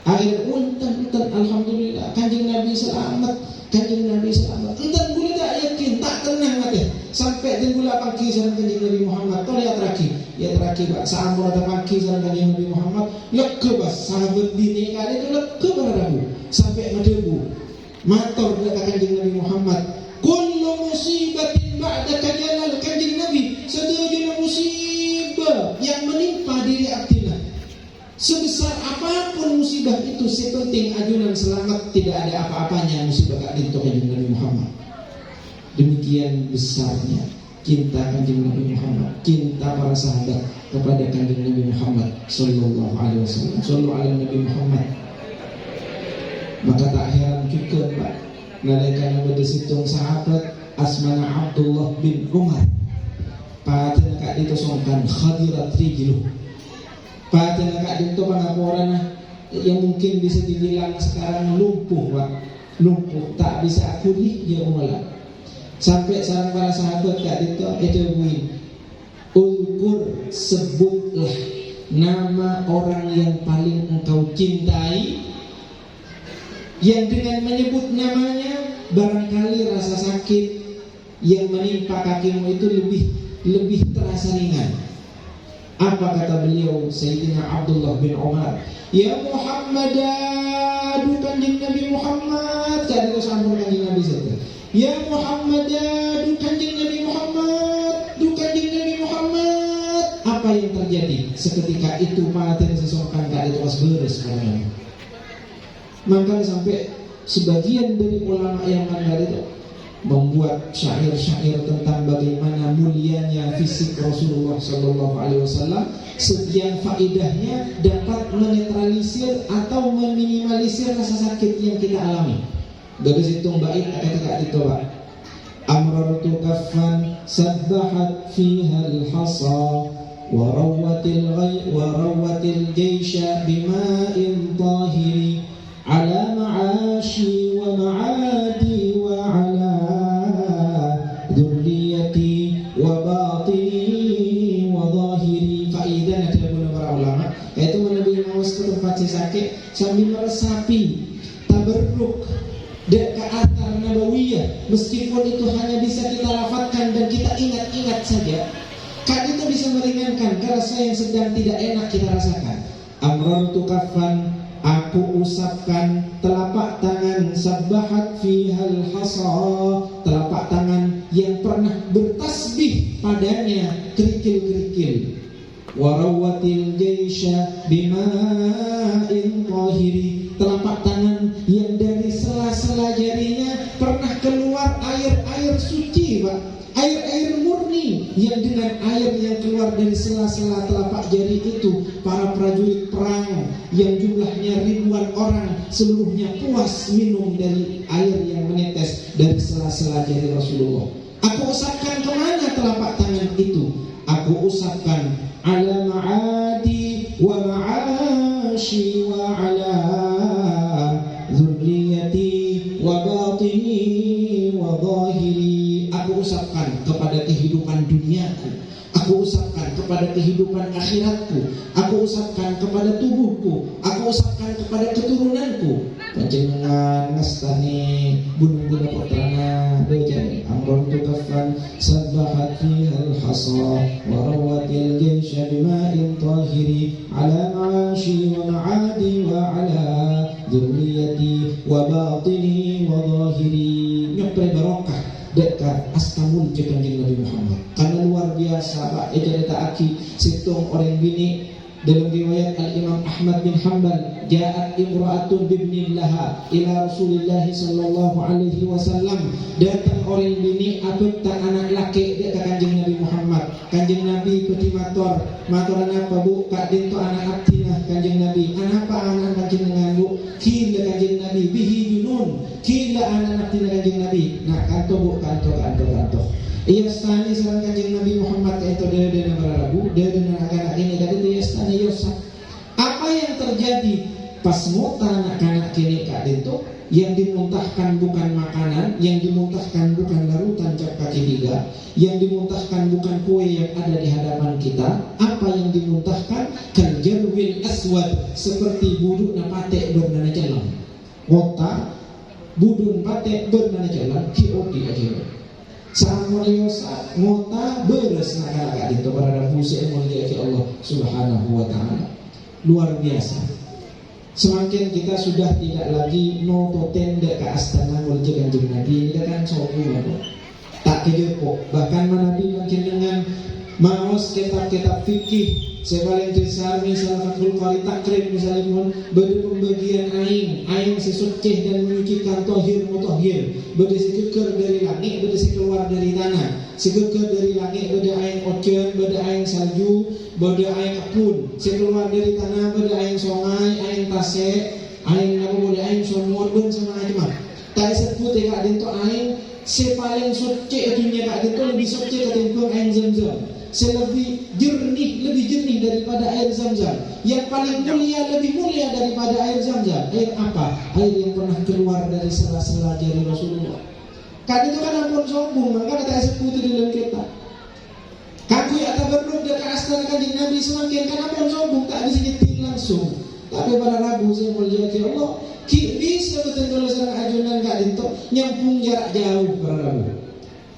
Akhirnya punten, alhamdulillah kanjeng Nabi selamat, kanjeng Nabi selamat. Entar gue tak yakin, tak tenang mate. sampai dia gula pangki sareng kanjeng Nabi Muhammad. Tol ya terakhir Pak saambur atau pangki sareng kanjeng Nabi Muhammad. Leke bas sahabat bini kali itu leke berarabu sampai madebu. Mator dekat kanjeng Nabi Muhammad. Kullu musibatin ba'daka jalal kanjeng Nabi. Sedaya musibah yang menimpa diri abdina. Sebesar apapun musibah itu, sepenting ajunan selamat, tidak ada apa-apanya musibah kak dinto kanjeng Nabi Muhammad. Demikian besarnya cinta kanjeng Nabi Muhammad, cinta para sahabat kepada kanjeng Nabi Muhammad sallallahu alaihi wasallam. Sallallahu alaihi Nabi Muhammad. Maka tak heran juga Pak, nalika pada situng sahabat asmana Abdullah bin Umar. Paten kak ditosongkan khadirat rijluh. Paten kak dito pangaporan yang mungkin bisa dibilang sekarang lumpuh Pak. Lumpuh tak bisa pulih dia mulai. Sampai sarang para sahabat kak dito edemuin ulkur sebutlah nama orang yang paling engkau cintai, yang dengan menyebut namanya barangkali rasa sakit yang menimpa kakimu itu lebih terasa ringan. Apa kata beliau Sayyidina Abdullah bin Umar? Ya Muhammad, aduh kanjeng Nabi Muhammad. Jadi kau sambung kanjeng Nabi saja. Ya Muhammad, aduh kanjeng Nabi Muhammad, aduh kanjeng Nabi Muhammad. Apa yang terjadi? Seketika itu paten sesokan kak itu pas beres karena. Maka sampai sebagian dari ulama yang mandar itu membuat syair-syair tentang bagaimana mulianya fisik Rasulullah Sallallahu Alaihi Wasallam, sekian faedahnya dapat menetralisir atau meminimalisir rasa sakit yang kita alami. Dari situ bait kata ditolak. Amrartu kaffan sabbahat fiha al-hasa wa rawatil jaysha bima'in tahiri ala ma'ashi wa ma'adi wa ala dhurriyati wa batini wa zahiri. Faedah dari para ulama yaitu Nabi Muhammad ke tempat sakit sambil meresapi tabarruk dan ke atar nabawiyah, meskipun itu hanya bisa kita lafadzkan dan kita ingat-ingat saja, kan itu bisa meringankan rasa yang sedang tidak enak kita rasakan. Amrartu kaffan, aku usapkan telapak tangan sabbahat fihal hasa, telapak tangan yang pernah bertasbih padanya kerikil-kerikil. Warawatil jaysha bima'in tahiri, telapak tangan yang dari sela-sela jarinya pernah keluar air-air suci Pak, air-air murni, yang dengan air yang keluar dari sela-sela telapak jari itu para prajurit perang yang jumlahnya ribuan orang seluruhnya puas minum dari air yang menetes dari sela-sela jari Rasulullah. Aku usapkan kemana telapak tangan itu? Aku usapkan ala ma'adi wa ma'ashi wa ala dzurriyyati wa batini wa zahiri. Aku usapkan kepada kehidupan duniaku, aku usapkan kepada kehidupan akhiratku, aku usapkan kepada tubuhku, aku usapkan kepada keturunanku. Panjenengan ngastani gunung-gunung putrana bejani amrun tukaffan sabbahat fihal hasa wa rawatil jaysha bima'in tahiri ala ma'ashi wa ma'adi wa ala dzurriyyati wa batini wa zahiri. Nyopre barokah dekat astamul kanjeng Nabi Muhammad. Karena luar biasa Pak, cerita aki situng orang bini dalam riwayat Al-Imam Ahmad bin Hanbal, ja'at imra'atun bibnillaha ila Rasulillah sallallahu alaihi wasallam. Datang orang bini abektan anak laki dekat kanjeng Nabi Muhammad. Kanjeng Nabi peti matoran apa Bu? Kak dinto anak abdina kanjeng Nabi. Anak apa anak kanjeng dengan Bu? Kila kanjeng Nabi bihi junun. Kila anak abdina kanjeng Nabi. Nah kanto Bu, kanto. Ia stani sareng kanjeng Nabi Muhammad itu dia berlagu, dia dengan anak ini tadi dia stani Yosef. Apa yang terjadi pas muta anak-anak kini kak itu? Yang dimuntahkan bukan makanan, yang dimuntahkan bukan larutan cap kaki tiga, yang dimuntahkan bukan kue yang ada di hadapan kita. Apa yang dimuntahkan? Kanjarwil aswad, seperti buduk napate bernana jalan. Wota budun pate bernana jalan kioti aja. Sama yosa ngota beres nakal itu para pusing mulia ke Allah Subhanahu wa taala. Luar biasa. Semakin kita sudah tidak lagi noto tenda ke astana mulia Kanjeng Nabi, kita kan sombong tak kejepok. Bahkan Nabi makin dengan maos kitab-kitab fikih sebaling besar misalnya Fathul Qari Takrib misalnya pun beda pembagian aing sesucih dan menyucikan tohir mutahhir, beda sekeker dari langit, beda sekeluar dari tanah, sekeker dari langit beda aing ocean, beda aing salju, beda aing apun, sekeluar dari tanah beda aing sungai, aing tasek, aing apa boleh aing sumur ben sama aja mah. Tak sebut ya kak dinto aing sepaling suci dunia kak dinto lebih suci ketimbang aing Zam-Zam. Lebih jernih daripada air Zam-Zam. Yang paling mulia, lebih mulia daripada air Zam-Zam. Air apa? Air yang pernah keluar dari sela-sela jari Rasulullah. Kan itu kan ampun sombong, maka kata sebut di dalam kitab. Kaku ya tak berluk dekat astana Kanjeng Nabi semakin kan ampun sombong, tak bisa nyeting langsung. Tapi pada Rabu saya mulia ke Allah, bisa betul-betul serang ajunan kak dinto nyampung jarak jauh pada Rabu.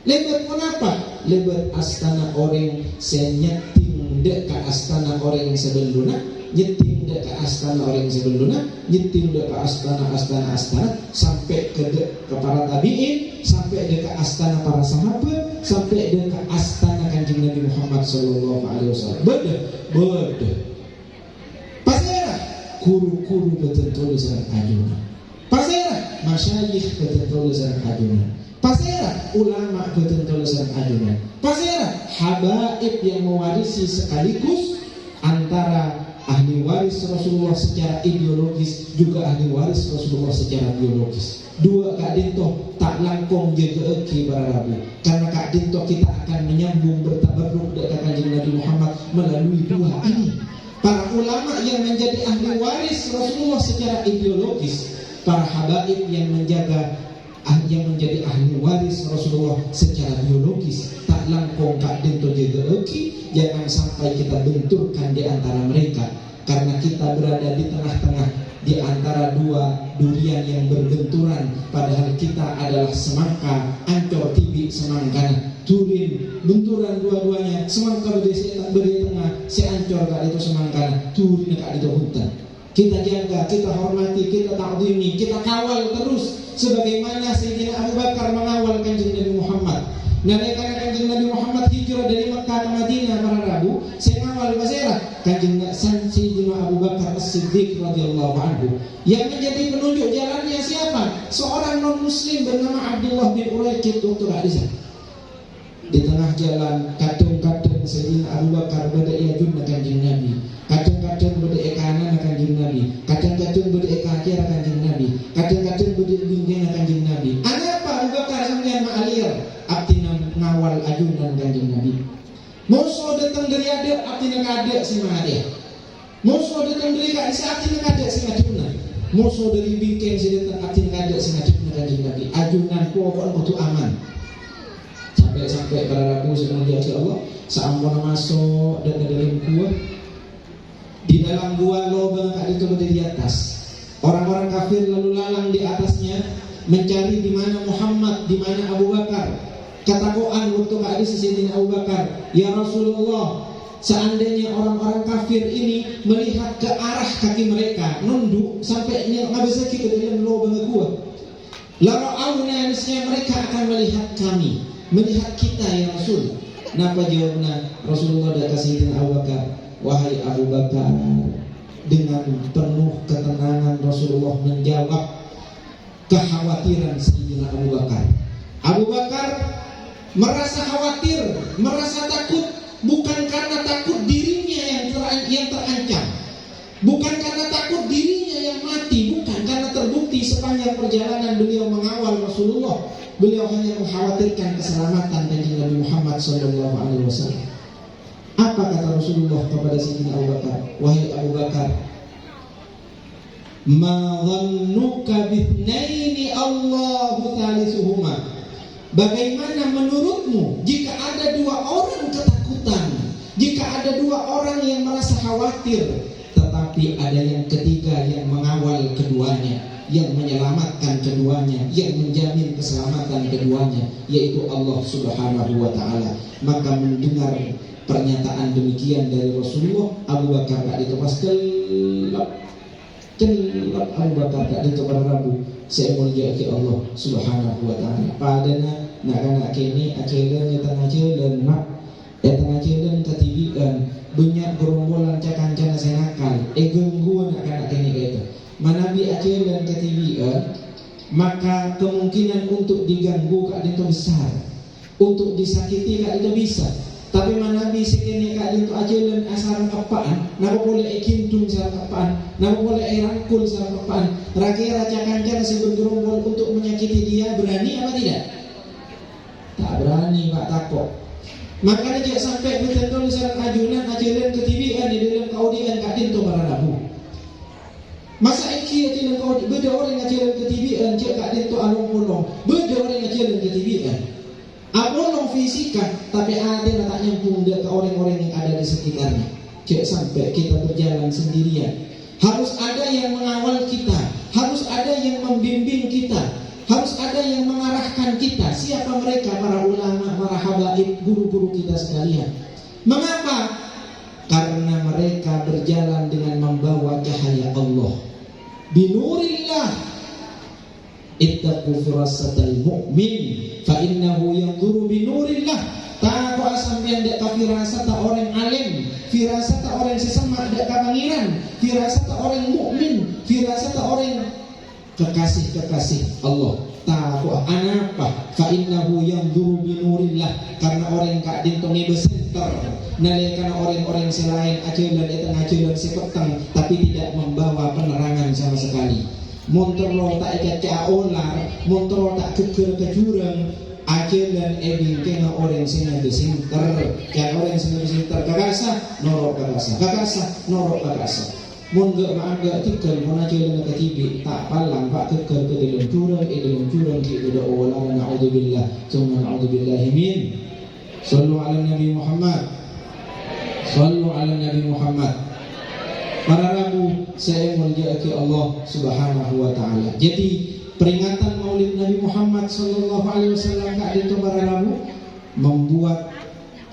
Lebat kenapa? Lebat astana orang senyeting dek ke astana orang yang sebelumnya, nyeting dek ke astana orang yang sebelumnya, nyeting dek ke astana sampai ke para tabiin, sampai dek ke astana para sahabat, sampai dek ke astana Kanjeng Nabi Muhammad sallallahu alaihi wasallam. Beda. Pasera kuru-kuru betul-betul serang ajunan. Pasera masyayikh betul-betul serang ajunan. Pasera ulama betul-betul serang ajunan. Pasera habaib yang mewarisi sekaligus antara ahli waris Rasulullah secara ideologis juga ahli waris Rasulullah secara biologis. Dua kak dinto tak langkong jaga eki bararabu. Karena kak dinto kita akan menyambung bertabarruk dengan Kanjeng Nabi Muhammad melalui dua ini. Para ulama yang menjadi ahli waris Rasulullah secara ideologis, para habaib yang menjadi ahli waris Rasulullah secara biologis. Tak langkong kak dinto jaga eki, jangan sampai kita benturkan di antara mereka, karena kita berada di tengah-tengah di antara dua durian yang berbenturan, padahal kita adalah semangka, ancor tibi semangka turin benturan dua-duanya, semangka berdiri tengah, si ancor kak itu semangka turin kak itu hutan. Kita jaga, kita hormati, kita takdimi, kita kawal terus sebagaimana Sayyidina Abu Bakar mengawal Kanjeng Nabi Muhammad. Nah, karena Kanjeng Nabi Muhammad hijrah dari Mekah ke Madinah para Rabu, saya ngawal pasera Kanjeng Sayyidina Abu Bakar As-Siddiq radhiyallahu anhu. Yang menjadi penunjuk jalannya siapa? Seorang non muslim bernama Abdullah bin Uraiqid Dr. Adisa. Di tengah jalan kadang-kadang Sayyidina Abu Bakar berdaya junna Kanjeng Nabi, kadang-kadang berdaya kanan Kanjeng Nabi, kadang-kadang berdaya kaki Kanjeng Nabi, kadang-kadang berdaya binggeng Kanjeng Nabi. Ada apa Abu Bakar sampeyan ma'alir artinya ngawal ajunan Kanjeng Nabi. Musuh datang dari ada artinya kada sama ada. Musuh datang dari kada artinya kada sama ajunan. Musuh dari bingkeng si datang artinya kada sama ajunan Kanjeng Nabi. Ajunan pokok kudu aman. Sampai para Rabu semuanya ya Allah, seampun masuk dan dalam gua, di dalam gua lubang kak itu berdiri di atas. Orang-orang kafir lalu lalang di atasnya mencari di mana Muhammad, di mana Abu Bakar. Kata Quran waktu kak Sayyidina Abu Bakar, ya Rasulullah, seandainya orang-orang kafir ini melihat ke arah kaki mereka, nunduk sampai ngabisa kita ke dalam lubang gua, lalu awalnya mereka akan melihat kami, melihat kita ya Rasul. Napa jawabnya Rasulullah dan Sayyidina Abu Bakar? Wahai Abu Bakar, dengan penuh ketenangan Rasulullah menjawab kekhawatiran Sayyidina Abu Bakar. Abu Bakar merasa khawatir, merasa takut, bukan karena takut dirinya yang terancam, bukan karena takut dirinya yang mati, bukan, karena terbukti sepanjang perjalanan beliau mengawal Rasulullah, beliau hanya mengkhawatirkan keselamatan Kanjeng Nabi Muhammad SAW. Apa kata Rasulullah kepada Sayyidina Abu Bakar? Wahai Abu Bakar, ma dhannuka bithnaini Allahu thalithuhuma. Bagaimana menurutmu jika ada dua orang ketakutan, jika ada dua orang yang merasa khawatir, tetapi ada yang ketiga yang mengawal keduanya? yang menyelamatkan keduanya, yang menjamin keselamatan keduanya, yaitu Allah Subhanahu wa taala. Maka mendengar pernyataan demikian dari Rasulullah, Abu Bakar gak ditepas celap Abu Bakar gak ditepas rabu. Saya mulia ke Allah Subhanahu wa taala. Padana nak kini ajelan di tengah jalan mak tengah jalan ketibikan banyak gerombolan cakan-cakan senakal gangguan nak kini kata manabi ajelan ketibikan, maka kemungkinan untuk diganggu kak itu besar, untuk disakiti kak itu bisa. Tapi manabi sekini kak itu ajelan asal kapaan, nak boleh kintung asal kapaan, nak boleh rangkul asal kapaan. Rakyat cakan-cakan sebergerombol untuk menyakiti dia, berani apa tidak? Tak berani, Pak, takut. Makanya dia sampai betul-betul seorang ajunan ketibikan di dalam kaudian kak dinto para nabu. Masa iki ajunan kaudian, beda orang ajunan ketibikan, cek kak dinto alung polong, beda orang ajunan ketibikan. Apolong fisika, tapi ada tak nyambung dia ke orang-orang yang ada di sekitarnya. Cek sampai kita berjalan sendirian. Harus ada yang mengawal kita, harus ada yang membimbing kita, harus ada yang mengarahkan kita. Siapa mereka? Para ulama, para habaib, guru-guru kita sekalian. Mengapa? Karena mereka berjalan dengan membawa cahaya Allah. Binurillah ittaqu firasatal mu'min fa innahu yanzuru binurillah. Tak kau sampean dek firasat orang alim, firasat orang sesama dek kabangiran, firasat orang mukmin, firasat orang kekasih Allah. Tahu anapa? Fa innahu yanzuru binurillah, karena orang kak dintongi besenter nalekana orang-orang selain ajelan eta ajelan sepeteng tapi tidak membawa penerangan sama sekali. Montro tak ikat olar, montro tak keker ke jurang, ajelan bingkeng orang sing besinter, kayak orang sing besinter kagasa norok kagasa. Mun gak maangga keker mun ajelan ke tibi tak palang pak keker ke dalam jurang ki udah olar naudzubillah summa naudzubillah min. Sallu ala Nabi Muhammad. Sallu ala Nabi Muhammad. Para rabu, saya mulia ke Allah Subhanahu wa taala. Jadi peringatan Maulid Nabi Muhammad sallallahu alaihi wasallam kak itu para rabu membuat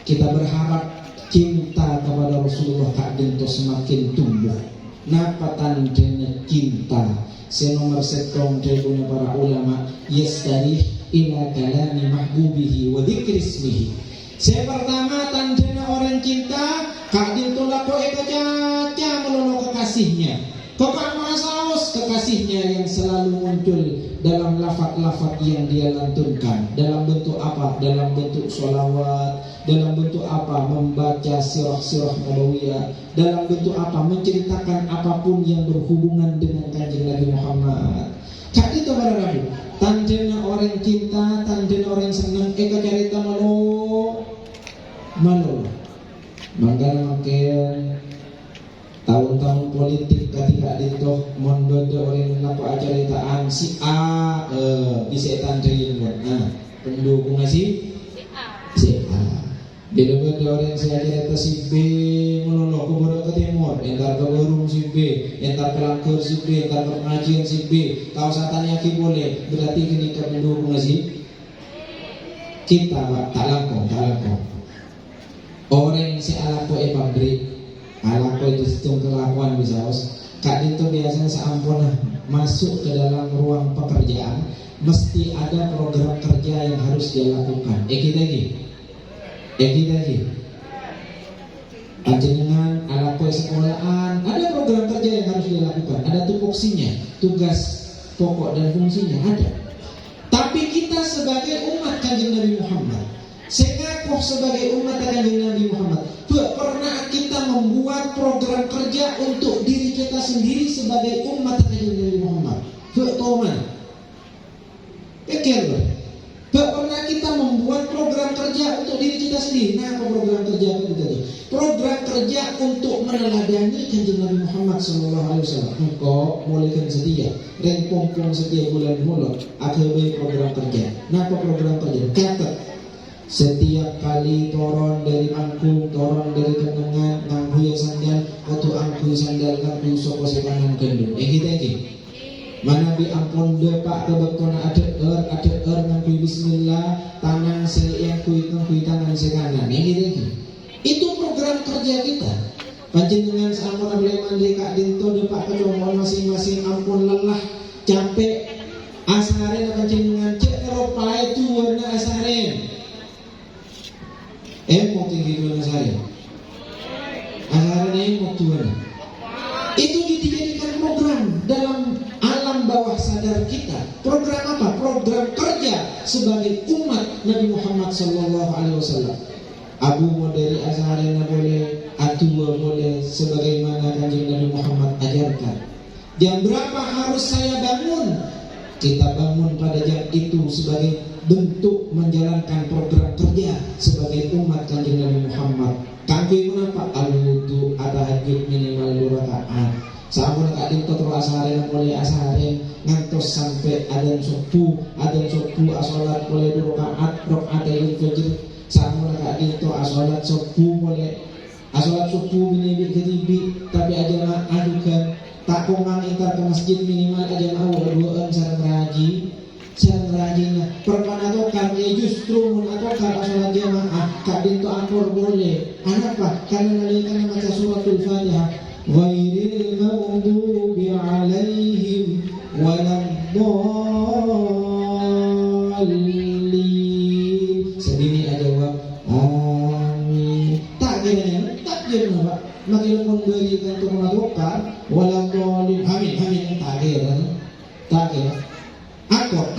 kita berharap cinta kepada Rasulullah kak itu semakin tumbuh. Napa tandanya cinta? Senomor setong dari para ulama yastarih ila kalami mahbubihi wa dzikri ismihi. Saya pertama tandanya orang cinta kak itu lako caca menolong kekasihnya. Kokak masaos kekasihnya yang selalu muncul dalam lafaz-lafaz yang dia lantunkan. Dalam bentuk apa? Dalam bentuk sholawat. Dalam bentuk apa? Membaca sirah-sirah nabawiyah. Dalam bentuk apa? Menceritakan apapun yang berhubungan dengan kanjeng Nabi Muhammad. Kak itu para rabu. Tandanya orang cinta, tandanya orang senang. Eka cerita malu. Maka makin tahun-tahun politik ketika itu mondodo orang melakukan acaritaan si A bisa tandain pendukung si A. Beda-beda orang saya cerita si B menolong ke barat ke timur, entar ke burung si B, entar ke langkur si B, entar ke pengajian si B. Kau satanya ki boleh berarti kini ke pendukung si kita pak tak langkong. Orang si alako pabrik alako itu sistem kelakuan bisa kak itu biasanya seampun masuk ke dalam ruang pekerjaan mesti ada program kerja yang harus dia lakukan. Kita lagi ajengan alako sekolahan ada program kerja yang harus dia lakukan, ada tupoksinya, tugas pokok dan fungsinya ada. Tapi kita sebagai umat kanjeng Nabi Muhammad, sengakuh sebagai umat kanjeng Nabi Muhammad, tidak pernah kita membuat program kerja untuk diri kita sendiri sebagai umat kanjeng Nabi Muhammad. Tidak tahu mana? Pikir tidak pernah kita membuat program kerja untuk diri kita sendiri. Nah, apa program kerja kita? Program kerja untuk meneladani kanjeng Nabi Muhammad SAW. Engkau mulaikan sedia, rempong sedia bulan mulut. Akhirnya program kerja. Nah, apa program kerja? Catat. Setiap kali turun dari angkung, turun dari kenangan, nganggu ya sandal, atau angkung sandal, nganggu soko sekanan kendung. Kita Manabi ampun depak kebekona ada ngakui bismillah tangan yang kui tangan sekanan ini itu program kerja kita. Panjenengan sampun boleh mandi kak dinto depak kecomol masing-masing ampun lelah capek asaren panjenengan cek eropa itu warna asaren mau tinggi dua asaren mau tuan itu dijadikan program dalam alam bawah sadar kita. Program apa? Program kerja sebagai umat Nabi Muhammad SAW. Abu moderi asarena boleh, atua boleh, sebagaimana kanjeng Nabi Muhammad ajarkan. Jam berapa harus saya bangun? Kita bangun pada jam itu sebagai bentuk menjalankan program kerja sebagai umat kanjeng Nabi Muhammad. Kangge menapa al-wudu tahajud minimal 2 rakaat. Sampun kak dinto terus asaren mulai asaren ngantos sampai adzan subuh asolat boleh 2 rakaat rakaat fajr. Sampun kak dinto asolat subuh minimal ketibi tapi aja adukan tak kongang intar ke masjid minimal aja awal 2 sareng rajinya perpanatokan ya justru menatokan asolat jamaah kak dinto ampor boleh kenapa? Karena nalikan baca suratul Fatihah ghairil maghdubi alaihim waladdallin sedini aja wak amin tak kira Pak makin memberikan untuk menatokan waladdallin amin tak kira akor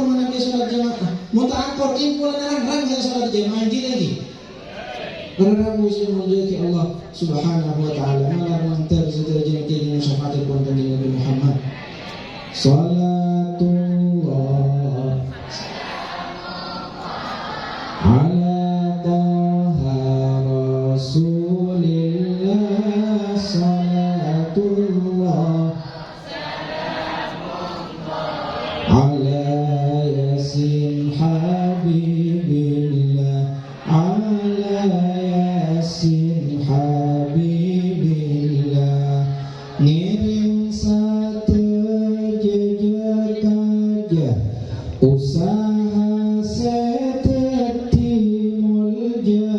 mana dia sholat jamaah mau tak akor impulan orang saya sholat jamaah lagi karena muslim menjadi Allah subhanahu wa ta'ala malah mantar sederajat kini syafaat pun kanjeng Nabi Muhammad salatullah ala taha rasulillah salatullah ala yasin habibillah ala yasin habibillah ngirim satu jejak aja usaha seteti mulja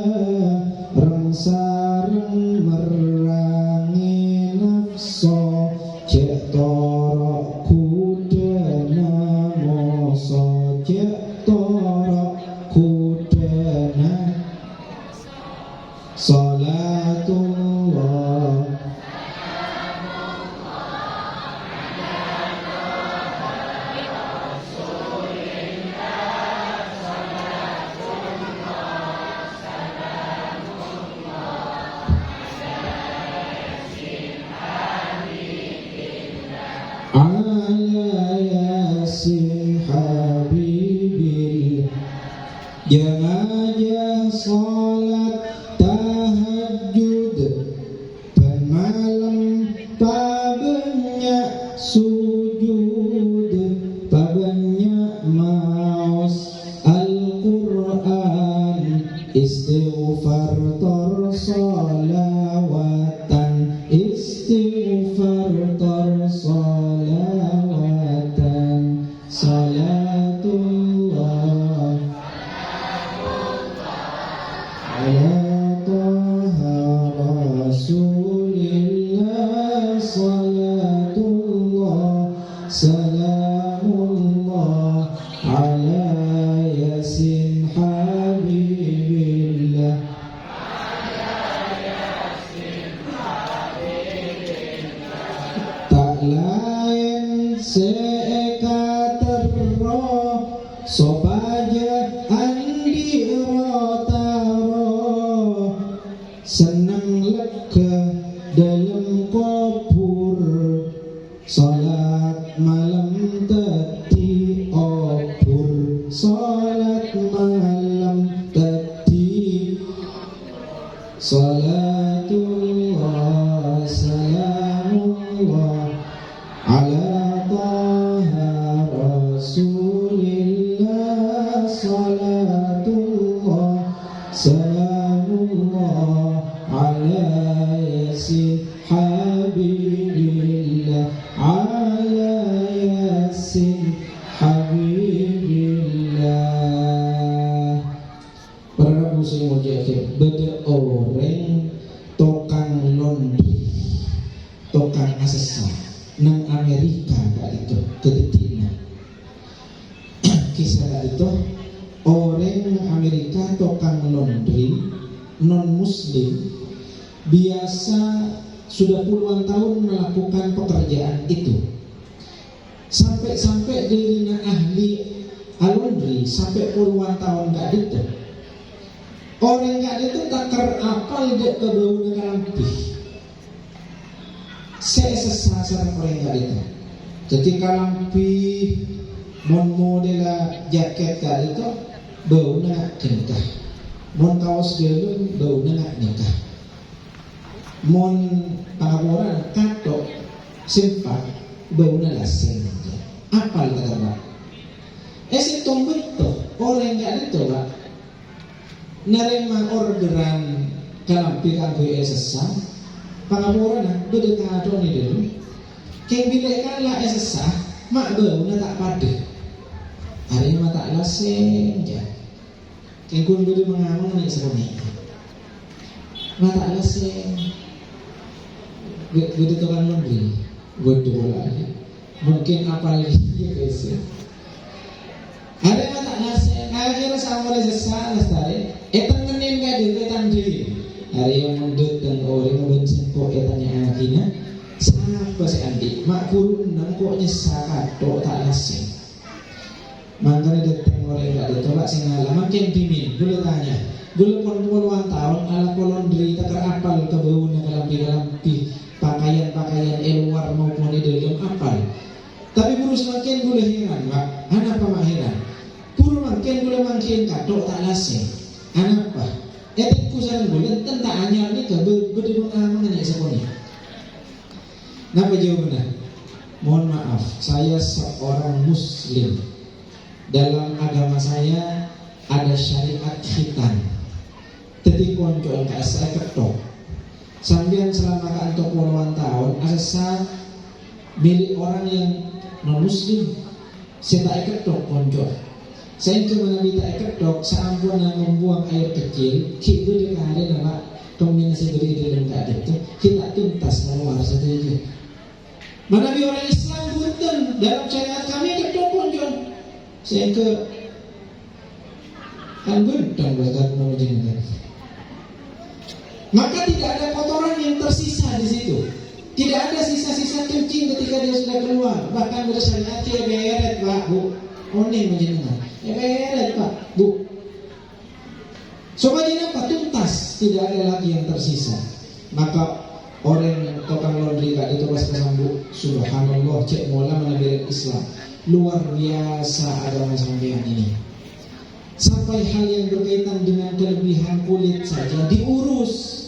rengsareng merangi nafso cek torok kudena moso cek torok kudena salatullah ala yasin habibil jangan salat tahajud dan malam pabanyak sujud pabanyak maus Al-Quran istighfar tor salawatan istighfar tor salawatan salatullah ala taha rasulillah salatullah salamullah ala yasin habibillah tak lain seekatero sopaja andi rotaro senang lega dalam kubur salat malam tadi obur salat malam tadi salatullah salamullah ala taha rasulillah itu orang Amerika tukang laundry non muslim biasa sudah puluhan tahun melakukan pekerjaan itu. Sampai dirinya ahli laundry sampai puluhan tahun gak itu. Orang gak itu tak terapal dek kebauan kalampi. Saya sesasar orang gak itu. Jadi kalampi mon model jaket gak itu baunya kenikah. Mon kaos gelun baunya gak nikah. Mon pangaboran katok sempat baunya lasing. Apal kata Pak. Situng betul orang gak itu Pak. Nerima orderan kalampi kanggo SSA pangaboran bedekado ni dulu keng bilek kala SSA mak bauna tak pade hari ini tak laseng ja keng kun bede mengamong ni seroni mak tak laseng bede tukang laundry bodoh lagi mungkin apa lagi guys ada yang tak laseng akhirnya sama SSA lestari tengenin gak deketan diri hari yang mendut dan orang membensin kok tanya anaknya siapa si Andi mak kurun nang kok nyesaka tok tak lasing makanya datang orang gak ditolak sing ngalah makin dimin gue tanya gue puluhan tahun ala laundry tak terapal kebaunya kelampi pakaian luar maupun di dalam apal tapi buru semakin gue heran mak anak apa mak heran buru makin katok tak lasing apa? Etikku sarang bulan tentang anyar ni ke berdua mengenai sekolah. Napa jawabannya? Mohon maaf, saya seorang Muslim. Dalam agama saya ada syariat khitan. Tadi konco LKS saya ketok. Sambian selama kantor puluhan tahun asal milik orang yang non Muslim. Saya tak ketok konco. Saya cuma minta ketok seampun yang membuang air kecil, kita dekade nama kombinasi beri dalam keadaan itu kita tuntas keluar saja. Mana bi orang Islam punten dalam syariat kami ketok konjon. Saya ke kan gudang bahkan menunjukkan. Maka tidak ada kotoran yang tersisa di situ. Tidak ada sisa-sisa kencing ketika dia sudah keluar. Bahkan bersyariat dia beret Pak Bu. Oning menjenengan. Beret Pak Bu. Sobat apa tuntas, tidak ada lagi yang tersisa. Maka orang yang tukang laundry gak ditulis kesambut. Subhanallah, cek mola menabirin Islam. Luar biasa agama sampean ini. Sampai hal yang berkaitan dengan kelebihan kulit saja diurus.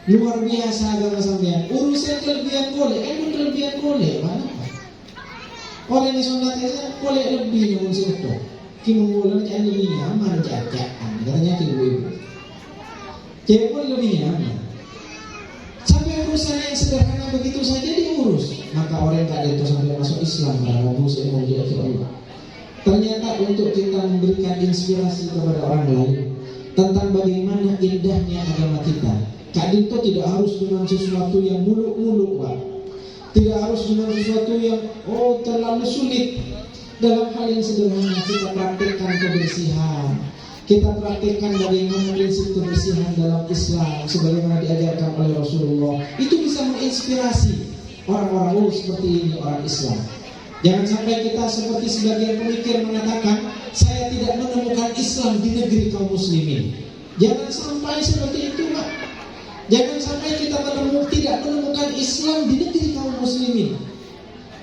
Luar biasa agama sampean. Urusan kelebihan kulit, kelebihan kulit mana? Orang yang sunat itu kulit lebih yang itu. Kimunggulan jangan lebih nyaman jajakan. Katanya ibu-ibu. Cewek pun lebih nyaman. Sampai urusan yang sederhana begitu saja diurus. Maka orang tak ada itu sampai masuk Islam. Rabu saya mau jadi Allah. Ternyata untuk kita memberikan inspirasi kepada orang lain tentang bagaimana indahnya agama kita. Kak Dinto tidak harus dengan sesuatu yang muluk-muluk, Pak. Tidak harus dengan sesuatu yang terlalu sulit. Dalam hal yang sederhana kita praktikkan kebersihan. Kita praktikkan bagaimana prinsip kebersihan dalam Islam sebagaimana diajarkan oleh Rasulullah. Itu bisa menginspirasi orang-orang seperti ini, orang Islam. Jangan sampai kita seperti sebagian pemikir mengatakan saya tidak menemukan Islam di negeri kaum muslimin. Jangan sampai seperti itu, Pak. Jangan sampai kita tidak menemukan Islam di negeri kaum muslimin.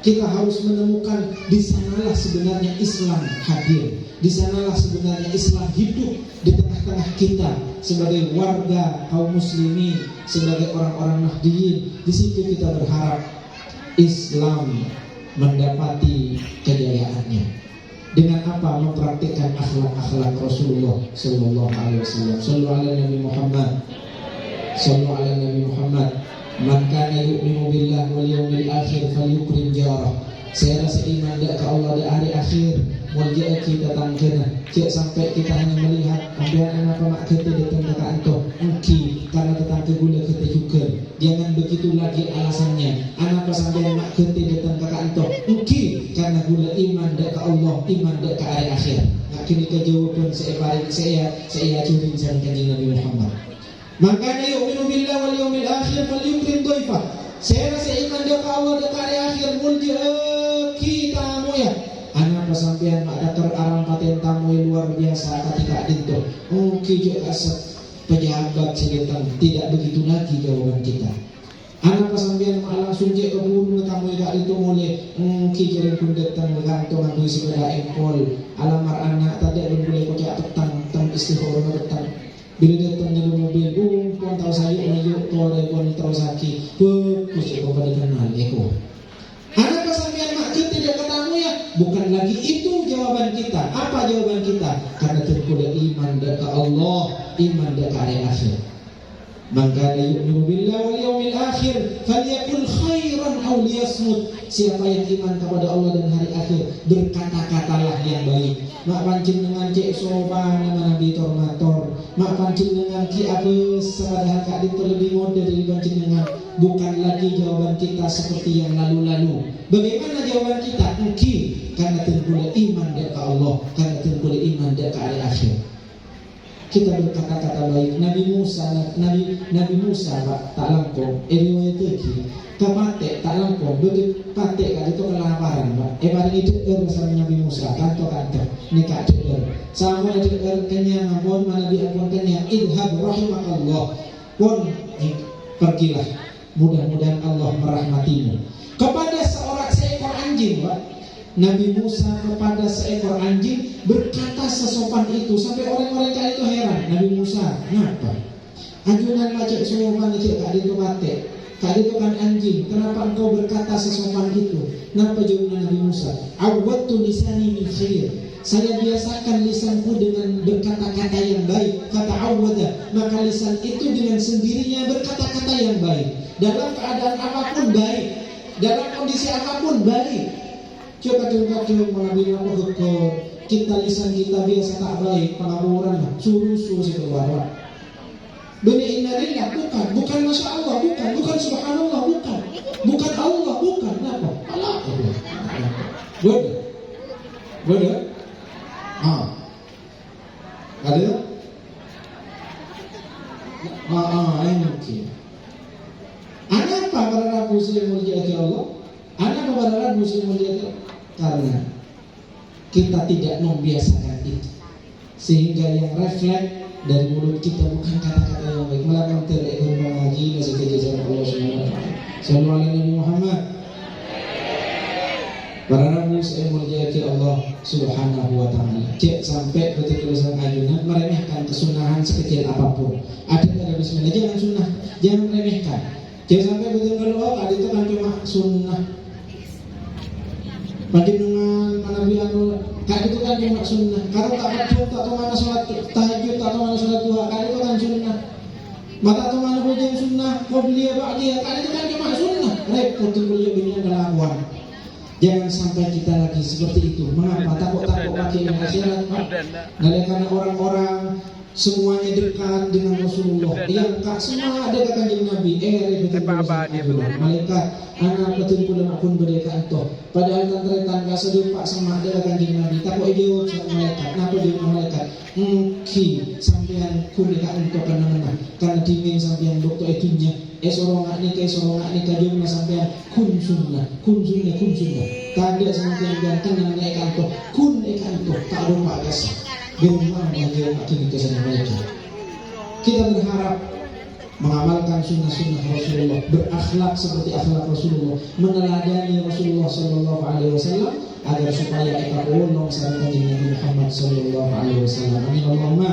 Kita harus menemukan di sanalah sebenarnya Islam hadir. Di sanalah sebenarnya Islam hidup di tengah-tengah kita sebagai warga kaum muslimin, sebagai orang-orang Nahdiyin. Di situ kita berharap Islam mendapati kejayaannya. Dengan apa? Mempraktikkan akhlak-akhlak Rasulullah sallallahu alaihi wasallam. Sallallahu alaihi Nabi Muhammad. Sallallahu alaihi Nabi Muhammad. Man kana yu'minu billahi wal yawmil akhir falyukrim jarah. Saya rasa iman dak ke Allah di hari akhir. Mulia kita tangkena. Cek sampai kita hanya melihat ambian apa mak kita datang ke kantor. Mungkin karena tetangga gula kita juga. Jangan begitu lagi alasannya. Anak sampai mak kita datang ke kantor. Mungkin karena gula iman iman dek ke Allah, iman dek ke hari akhir. Nak kini kejawapan saya curin sama kanjeng Nabi Muhammad. Makanya yu'minu billah wal yawmil akhir fal yukrim dhaifah. Saya rasa iman dek ke Allah dek ke hari akhir mulja kita ya. Anak pesampian mak datar aram paten tamu luar biasa ketika itu. Kijak asap pejabat sekitar tidak begitu lagi jawaban kita. Anak pesampian mak langsung je ke buru tamu kak itu mulai kijak pun datang bergantung ambil sepeda empol. Alamar anak tadi belum boleh kocak petang tang istighfar petang. Bila datang dengan mobil, pun tahu saya menuju tol pun terus sakit. Kusik kepada kenal eko. Anak pesampian mak tidak ketemu ya. Bukan lagi itu jawaban kita. Apa jawaban kita? Karena terkuda iman ke Allah, iman ke hari akhir. Maka yu'minu billah wal yawmil akhir falyakul khairan aw liyasmut. Siapa yang iman kepada Allah dan hari akhir, berkata-katalah yang baik. Mak pancing dengan cek sopan mana ditormator. Mak pancing dengan ki apa sadar kak terlebih modern dari pancing dengan. Bukan lagi jawaban kita seperti yang lalu-lalu. Bagaimana jawaban kita? Mungkin karena terkuda iman ke Allah, karena terkuda iman ke hari akhir. Kita berkata-kata baik. Nabi Musa Pak tak lampau riwayat lagi kapate tak lampau begitu pate kan itu kelaparan Pak barang itu bersama Nabi Musa kantor nikah sama kenyang ampun mana diampun kenyang idhab rahimakallah pun pergilah mudah-mudahan Allah merahmatimu. Kepada seekor anjing Pak, Nabi Musa kepada seekor anjing berkata sesopan itu sampai orang-orang kali itu heran. Nabi Musa, kenapa? Anjunan macam sopan itu kak itu mati. Kak itu kan anjing. Kenapa engkau berkata sesopan itu? Kenapa jawaban Nabi Musa? Awwatu lisani min khair. Saya biasakan lisanku dengan berkata-kata yang baik. Kata awwada, maka lisan itu dengan sendirinya berkata-kata yang baik. Dalam keadaan apapun baik, dalam kondisi apapun baik. Coba mengambil apa hukum kita lisan kita biasa tak baik pengaburan suruh situ bawa bani innalillah bukan masya Allah bukan subhanallah bukan Allah bukan apa Allah boleh ada ini mungkin ada apa para rabu yang mulia Allah ada apa para rabu yang mulia karena kita tidak membiasakan itu sehingga yang refleks dari mulut kita bukan kata-kata yang baik melakukan terikut mengaji masih kejajaran Allah SWT. Sallallahu alaihi Nabi Muhammad. Para rabu saya muliakan Allah Subhanahu wa ta'ala. Cek sampai betul-betul sang ayunan meremehkan kesunahan sekecil apapun. Ada bismillah jangan sunnah, jangan remehkan. Cek sampai betul-betul ada itu kan cuma sunnah. Panjenengan Nabi anu kan itu kan cuma sunnah. Kalau tak macam tak tahu mana sholat tahajud, tak tahu mana sholat duha, kan itu kan sunnah. Mata tahu mana bujang sunnah, qobliyah ba'diyah, kan itu kan cuma sunnah. Repot kuliah dunia kelakuan. Jangan sampai kita lagi seperti itu. Mengapa? Takut pakai akhirat. Karena orang-orang semuanya dekat dengan Rasulullah. Yang tak semua ada kanjeng Nabi. Betul-betul malaikat anak betul pula pun berdekat itu. Padahal tantang gak sedupak sama ada kanjeng Nabi. Takut jauh sama malaikat. Kenapa jauh malaikat? Mungkin sampean kuliah untuk kenangan. Karena dimin sampean dokter itunya. Sorongak nikah jumlah sampean kun sunnah. Tanda sampean ganteng dengan ikan itu. Kun ikan itu tak ada pak gas. Bagaimana dia akan kita mereka? Kita berharap mengamalkan sunnah-sunnah Rasulullah, berakhlak seperti akhlak Rasulullah, meneladani Rasulullah Sallallahu Alaihi Wasallam agar supaya kita ulung sama Nabi Muhammad Sallallahu Alaihi Wasallam. Amin Allahumma.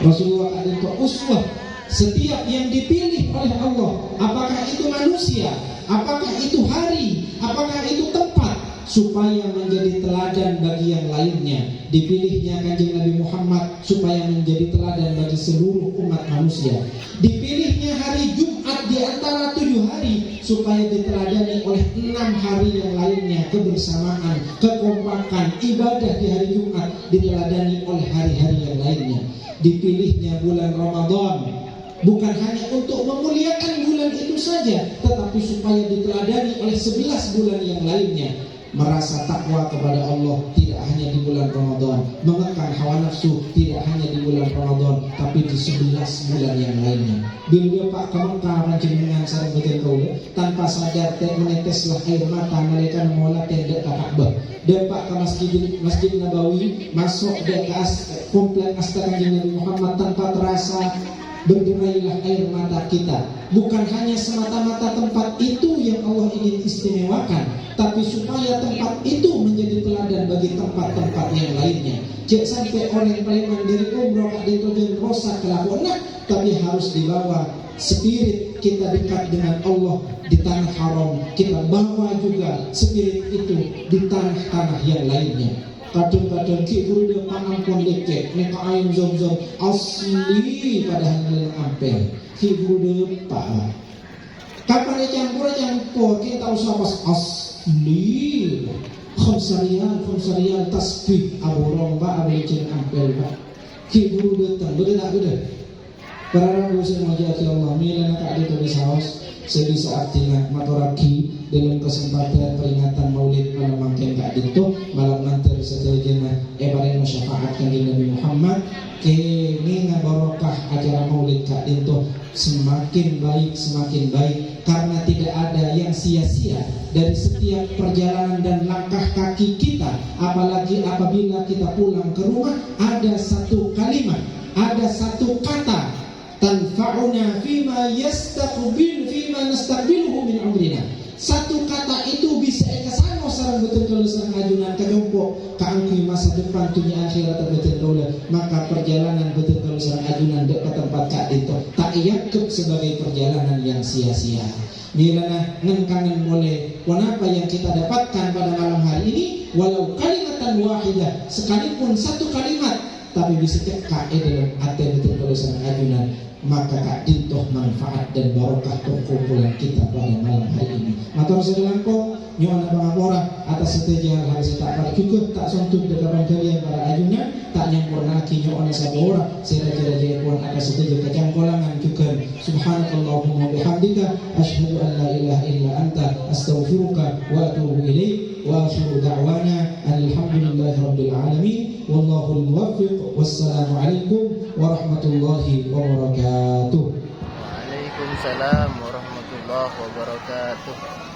Rasulullah adalah uswah. Setiap yang dipilih oleh Allah, apakah itu manusia, apakah itu hari, apakah itu tempat, supaya menjadi teladan bagi yang lainnya. Dipilihnya kanjeng Nabi Muhammad supaya menjadi teladan bagi seluruh umat manusia. Dipilihnya hari Jumat di antara 7 hari supaya diteladani oleh 6 hari yang lainnya. Kebersamaan, kekompakan, ibadah di hari Jumat diteladani oleh hari-hari yang lainnya. Dipilihnya bulan Ramadan bukan hanya untuk memuliakan bulan itu saja, tetapi supaya diteladani oleh 11 bulan yang lainnya. merasa takwa kepada Allah tidak hanya di bulan Ramadan, mengekang hawa nafsu tidak hanya di bulan Ramadan, tapi di 11 bulan yang lainnya. Bila dia pak kemengkaran jenengan sareng betul kau tanpa sadar meneteslah air mata mereka mengolah tenda Ka'bah. Dan pak ke masjid Nabawi masuk dia ke komplek Astana Nabi Muhammad tanpa terasa berderailah air mata kita. Bukan hanya semata-mata tempat itu yang Allah ingin istimewakan, tapi supaya tempat itu menjadi teladan bagi tempat-tempat yang lainnya. Jangan sampai orang yang paling mandiri umroh di tujuan rosak kelakuan, tapi harus dibawa spirit kita dekat dengan Allah di tanah haram. Kita bawa juga spirit itu di tanah-tanah yang lainnya. Kadang-kadang ki guru dia pangan pun lecek neka ayam zom-zom asli padahal ngelang ampel ki guru dia pak kapan dia campur kita usah pas asli khomsarian tasbih abu romba abu lecek ampel pak ki guru dia tak betul para ragu saya majaki Allah milana kak dia tulis haus sebisa artinya matoraki dalam kesempatan peringatan Maulid malam mangken kak dinto malam nanti setelahnya bareng syafaat kanjeng Nabi Muhammad kene barokah acara Maulid kak dinto semakin baik karena tidak ada yang sia-sia dari setiap perjalanan dan langkah kaki kita, apalagi apabila kita pulang ke rumah ada satu kalimat, ada satu kata tanfa'una fima nastaqbiluhu min amrina. Satu kata itu bisa ekasano sarang betul-betul sarang ajunan kejompo kaangkui masa depan dunia akhirat betul-betul. Maka perjalanan betul-betul sarang ajunan dekat tempat kak itu tak yakub sebagai perjalanan yang sia-sia. Milana ngengkangan boleh apa yang kita dapatkan pada malam hari ini, walau kalimatan wahidah, sekalipun satu kalimat, tapi bisa kak dalam hati betul-betul sarang ajunan. Maka kak dintoh manfaat dan barokah perkumpulan kita pada malam hari ini. Matur sedulurku, nyuwun pangapura atas setiap hal tak pada cukup tak sontuk dekat kalian para ajunan tak nyampurna ki nyuwun sabora sira-sira pun atas setiap kecangkolangan juga. Subhanakallahumma bihamdika asyhadu an la ilaha illa anta astaghfiruka wa atubu ilaik wa akhiru da'wana alhamdulillahi rabbil alamin wallahul muwaffiq wassalamu alaikum warahmatullahi wabarakatuh. Waalaikumsalam warahmatullahi wabarakatuh.